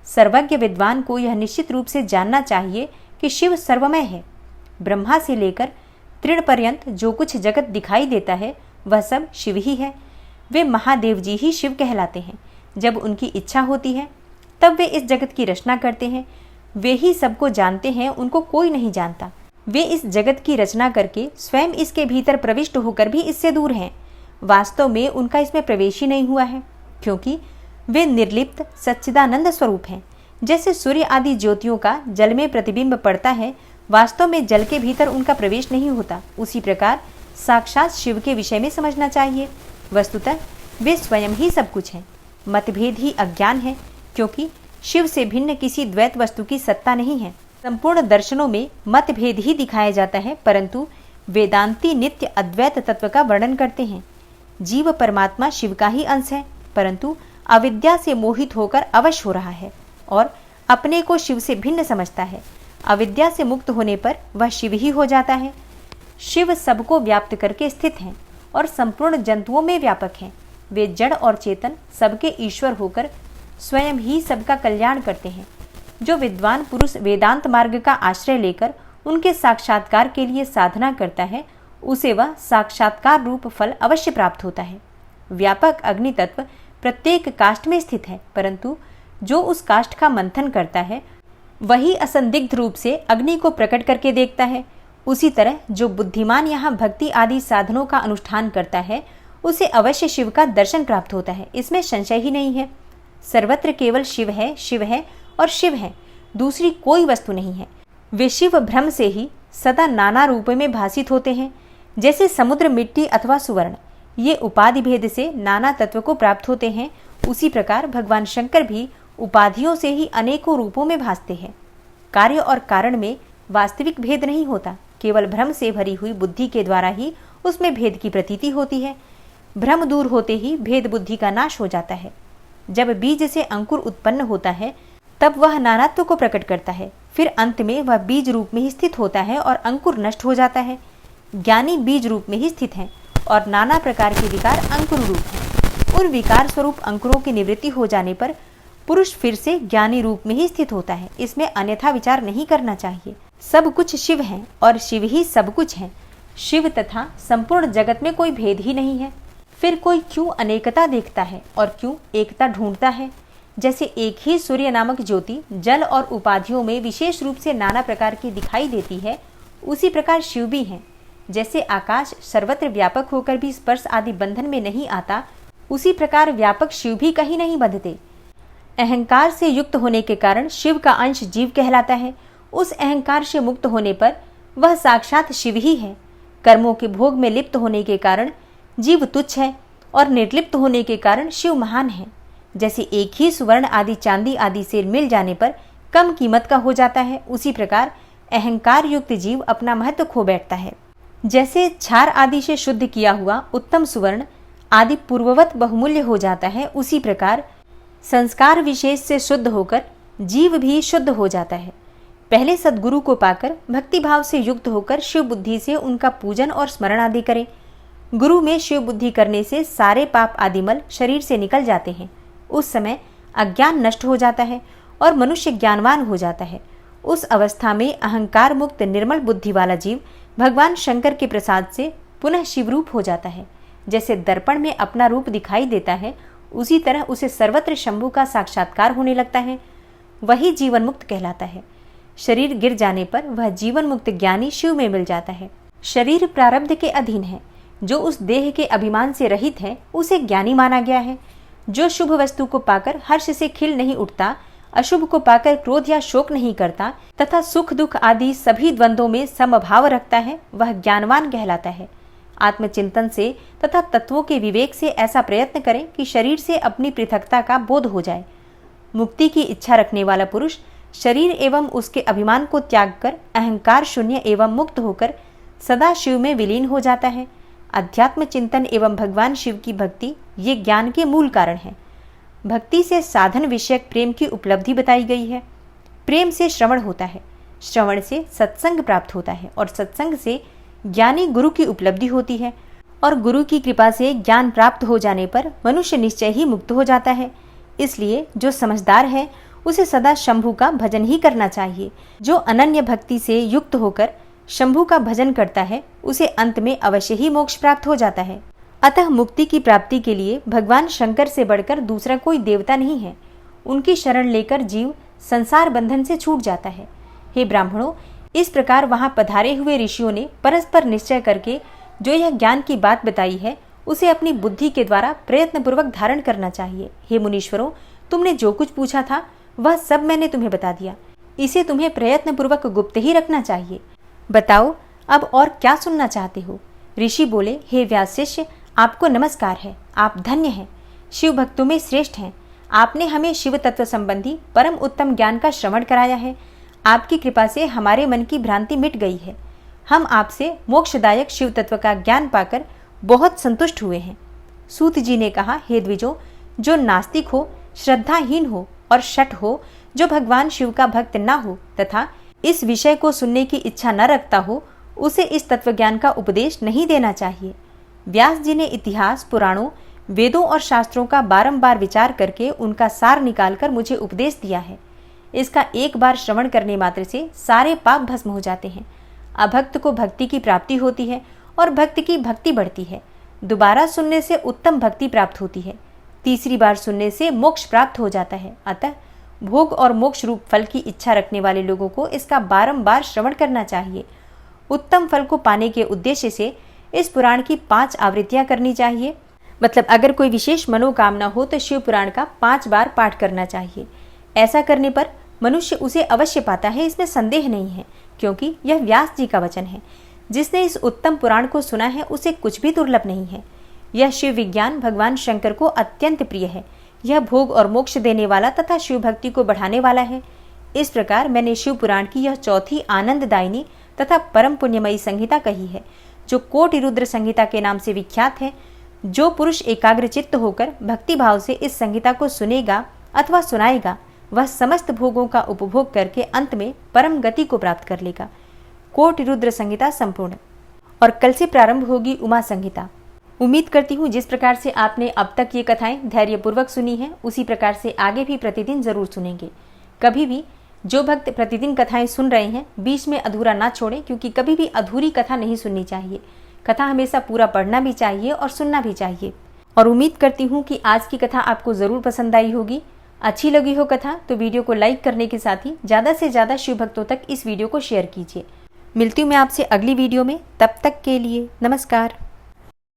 सर्वज्ञ विद्वान को यह निश्चित रूप से जानना चाहिए कि शिव सर्वमय है। ब्रह्मा से लेकर तृण पर्यंत जो कुछ जगत दिखाई देता है वह सब शिव ही है। वे महादेव जी ही शिव कहलाते हैं। जब उनकी इच्छा होती है तब वे इस जगत की रचना करते हैं। वे ही सबको जानते हैं, उनको कोई नहीं जानता। वे इस जगत की रचना करके स्वयं इसके भीतर प्रविष्ट होकर भी इससे दूर हैं। वास्तव में उनका इसमें प्रवेश ही नहीं हुआ है, क्योंकि वे निर्लिप्त सच्चिदानंद स्वरूप हैं। जैसे सूर्य आदि ज्योतियों का जल में प्रतिबिंब पड़ता है, वास्तव में जल के भीतर उनका प्रवेश नहीं होता, उसी प्रकार साक्षात शिव के विषय में समझना चाहिए। वस्तुतः वे स्वयं ही सब कुछ हैं। मतभेद ही अज्ञान है, क्योंकि शिव से भिन्न किसी द्वैत वस्तु की सत्ता नहीं है। संपूर्ण दर्शनों में मतभेद ही दिखाया जाता है, परंतु वेदांती नित्य अद्वैत तत्व का वर्णन करते हैं। जीव परमात्मा शिव का ही अंश है, परंतु अविद्या से मोहित होकर अवश्य हो रहा है और अपने को शिव से भिन्न समझता है। अविद्या से मुक्त होने पर वह शिव ही हो जाता है। शिव सबको व्याप्त करके स्थित हैं और संपूर्ण जंतुओं में व्यापक हैं। वे जड़ और चेतन सबके ईश्वर होकर स्वयं ही सबका कल्याण करते हैं। जो विद्वान पुरुष वेदांत मार्ग का आश्रय लेकर उनके साक्षात्कार के लिए साधना करता है, उसे वह साक्षात्कार रूप फल अवश्य प्राप्त होता है। व्यापक अग्नि तत्व प्रत्येक काष्ठ में स्थित है, परंतु जो उस काष्ठ का मंथन करता है वही असंदिग्ध रूप से अग्नि को प्रकट करके देखता है। उसी तरह जो बुद्धिमान यहाँ भक्ति आदि साधनों का अनुष्ठान करता है, उसे अवश्य शिव का दर्शन प्राप्त होता है, इसमें संशय ही नहीं है। सर्वत्र केवल शिव है, शिव है और शिव है, दूसरी कोई वस्तु नहीं है। वे शिव भ्रम से ही सदा नाना रूपों में भासित होते हैं। जैसे समुद्र मिट्टी अथवा सुवर्ण, ये उपाधि भेद से नाना तत्व को प्राप्त होते हैं, उसी प्रकार भगवान शंकर भी उपाधियों से ही अनेकों रूपों में भासते हैं। कार्य और कारण में वास्तविक भेद नहीं होता, केवल भ्रम से भरी हुई बुद्धि के द्वारा ही उसमें भेद की प्रतीति होती है। भ्रम दूर होते ही भेद बुद्धि का नाश हो जाता है। जब बीज से अंकुर उत्पन्न होता है तब वह नानात्व को प्रकट करता है, फिर अंत में वह बीज रूप में ही स्थित होता है और अंकुर नष्ट हो जाता है। ज्ञानी बीज रूप में ही स्थित हैं और नाना प्रकार के विकार अंकुर रूप हैं। उन विकार स्वरूप अंकुरों की निवृत्ति हो जाने पर पुरुष फिर से ज्ञानी रूप में ही स्थित होता है। इसमें अन्यथा विचार नहीं करना चाहिए। सब कुछ शिव है और शिव ही सब कुछ है। शिव तथा संपूर्ण जगत में कोई भेद ही नहीं है। फिर कोई क्यों अनेकता देखता है और क्यों एकता ढूंढता है? जैसे एक ही सूर्य नामक ज्योति जल और उपाधियों में विशेष रूप से नाना प्रकार की दिखाई देती है, उसी प्रकार शिव भी हैं। जैसे आकाश सर्वत्र व्यापक होकर भी स्पर्श आदि बंधन में नहीं आता, उसी प्रकार व्यापक शिव भी कहीं नहीं बंधते। अहंकार से युक्त होने के कारण शिव का अंश जीव कहलाता है। उस अहंकार से मुक्त होने पर वह साक्षात शिव ही है। कर्मों के भोग में लिप्त होने के कारण जीव तुच्छ है और निर्लिप्त होने के कारण शिव महान है। जैसे एक ही सुवर्ण आदि चांदी आदि से मिल जाने पर कम कीमत का हो जाता है, उसी प्रकार अहंकार युक्त जीव अपना महत्व खो बैठता है। जैसे क्षार आदि से शुद्ध किया हुआ उत्तम सुवर्ण आदि पूर्ववत बहुमूल्य हो जाता है, उसी प्रकार संस्कार विशेष से शुद्ध होकर जीव भी शुद्ध हो जाता है। पहले सद्गुरु को पाकर भक्ति भाव से युक्त होकर शिव बुद्धि से उनका पूजन और स्मरण आदि करें। गुरु में शिव बुद्धि करने से सारे पाप आदि मल शरीर से निकल जाते हैं। उस समय अज्ञान नष्ट हो जाता है और मनुष्य ज्ञानवान हो जाता है। उस अवस्था में अहंकार मुक्त निर्मल बुद्धि वाला जीव भगवान शंकर के प्रसाद से पुनः शिवरूप हो जाता है। जैसे दर्पण में अपना रूप दिखाई देता है, उसी तरह उसे सर्वत्र शंभु का साक्षात्कार होने लगता है। वही जीवन मुक्त कहलाता है। शरीर गिर जाने पर वह जीवन मुक्त ज्ञानी शिव में मिल जाता है। शरीर प्रारब्ध के अधीन है। जो उस देह के अभिमान से रहित है, उसे ज्ञानी माना गया है। जो शुभ वस्तु को पाकर हर्ष से खिल नहीं उठता, अशुभ को पाकर क्रोध या शोक नहीं करता तथा सुख दुख आदि सभी द्वंद्वों में समभाव रखता है, वह ज्ञानवान कहलाता है। आत्मचिंतन से तथा तत्वों के विवेक से ऐसा प्रयत्न करें कि शरीर से अपनी पृथकता का बोध हो जाए। मुक्ति की इच्छा रखने वाला पुरुष शरीर एवं उसके अभिमान को त्याग कर अहंकार शून्य एवं मुक्त होकर सदा शिव में विलीन हो जाता है। अध्यात्म चिंतन एवं भगवान शिव की भक्ति ये ज्ञान के मूल कारण है। भक्ति से साधन विषयक प्रेम की उपलब्धि बताई गई है। प्रेम से श्रवण होता है, श्रवण से सत्संग प्राप्त होता है और सत्संग से ज्ञानी गुरु की उपलब्धि होती है और गुरु की कृपा से ज्ञान प्राप्त हो जाने पर मनुष्य निश्चय ही मुक्त हो जाता है। इसलिए जो समझदार है उसे सदा शंभु का भजन ही करना चाहिए। जो अनन्य भक्ति से युक्त होकर शंभु का भजन करता है उसे अंत में अवश्य ही मोक्ष प्राप्त हो जाता है। अतः मुक्ति की प्राप्ति के लिए भगवान शंकर से बढ़कर दूसरा कोई देवता नहीं है। उनकी शरण लेकर जीव संसार बंधन से छूट जाता है। हे ब्राह्मणों, इस प्रकार वहां पधारे हुए ऋषियों ने परस्पर निश्चय करके जो यह ज्ञान की बात बताई है उसे अपनी बुद्धि के द्वारा प्रयत्न पूर्वक धारण करना चाहिए। हे मुनीश्वरों, तुमने जो कुछ पूछा था वह सब मैंने तुम्हें बता दिया। इसे तुम्हें प्रयत्न पूर्वक गुप्त ही रखना चाहिए। बताओ अब और क्या सुनना चाहते हो। ऋषि बोले, हे व्यास शिष्य, आपको नमस्कार है। आप धन्य हैं, शिव भक्तों में श्रेष्ठ हैं। आपने हमें शिव तत्व संबंधी परम उत्तम ज्ञान का श्रवण कराया है। आपकी कृपा से हमारे मन की भ्रांति मिट गई है। हम आपसे मोक्षदायक शिव तत्व का ज्ञान पाकर बहुत संतुष्ट हुए हैं। सूत जी ने कहा, हे द्विजों, जो नास्तिक हो, श्रद्धाहीन हो और शठ हो, जो भगवान शिव का भक्त न हो तथा इस विषय को सुनने की इच्छा न रखता हो, उसे इस तत्व ज्ञान का उपदेश नहीं देना चाहिए। व्यास जी ने इतिहास, पुराणों, वेदों और शास्त्रों का बारंबार विचार करके उनका सार निकालकर मुझे उपदेश दिया है। इसका एक बार श्रवण करने मात्र से सारे पाप भस्म हो जाते हैं। अभक्त को भक्ति की प्राप्ति होती है और भक्त की भक्ति बढ़ती है। दोबारा सुनने से उत्तम भक्ति प्राप्त होती है। तीसरी बार सुनने से मोक्ष प्राप्त हो जाता है। अतः भोग और मोक्ष रूप फल की इच्छा रखने वाले लोगों को इसका बारंबार श्रवण करना चाहिए। उत्तम फल को पाने के उद्देश्य से इस पुराण की 5 आवृत्तियां करनी चाहिए। मतलब अगर कोई विशेष मनोकामना हो तो शिव पुराण का 5 बार पाठ करना चाहिए। ऐसा करने पर मनुष्य उसे अवश्य पाता है, इसमें संदेह नहीं है, क्योंकि यह व्यास जी का वचन है। जिसने इस उत्तम पुराण को सुना है उसे कुछ भी दुर्लभ नहीं है। यह शिव विज्ञान भगवान शंकर को अत्यंत प्रिय है। यह भोग और मोक्ष देने वाला तथा शिव भक्ति को बढ़ाने वाला है। इस प्रकार मैंने शिव पुराण की यह चौथी आनंददायिनी तथा परम पुण्यमयी संहिता कही है, जो कोटि रुद्र संहिता के नाम से विख्यात है। जो पुरुष एकाग्रचित्त होकर भक्ति भाव से इस संहिता को सुनेगा अथवा सुनाएगा, वह समस्त भोगों का उपभोग करके अंत में परम गति को प्राप्त कर लेगा। कोटि रुद्र संहिता संपूर्ण। और कल से प्रारंभ होगी उमा संहिता। उम्मीद करती हूँ जिस प्रकार से आपने अब तक ये कथाएं धैर्यपूर्वक सुनी हैं, उसी प्रकार से आगे भी प्रतिदिन जरूर सुनेंगे। कभी भी जो भक्त प्रतिदिन कथाएं सुन रहे हैं बीच में अधूरा ना छोड़ें, क्योंकि कभी भी अधूरी कथा नहीं सुननी चाहिए। कथा हमेशा पूरा पढ़ना भी चाहिए और सुनना भी चाहिए। और उम्मीद करती हूँ कि आज की कथा आपको जरूर पसंद आई होगी। अच्छी लगी हो कथा तो वीडियो को लाइक करने के साथ ही ज़्यादा से ज़्यादा शिव भक्तों तक इस वीडियो को शेयर कीजिए। मिलती हूँ मैं आपसे अगली वीडियो में। तब तक के लिए नमस्कार।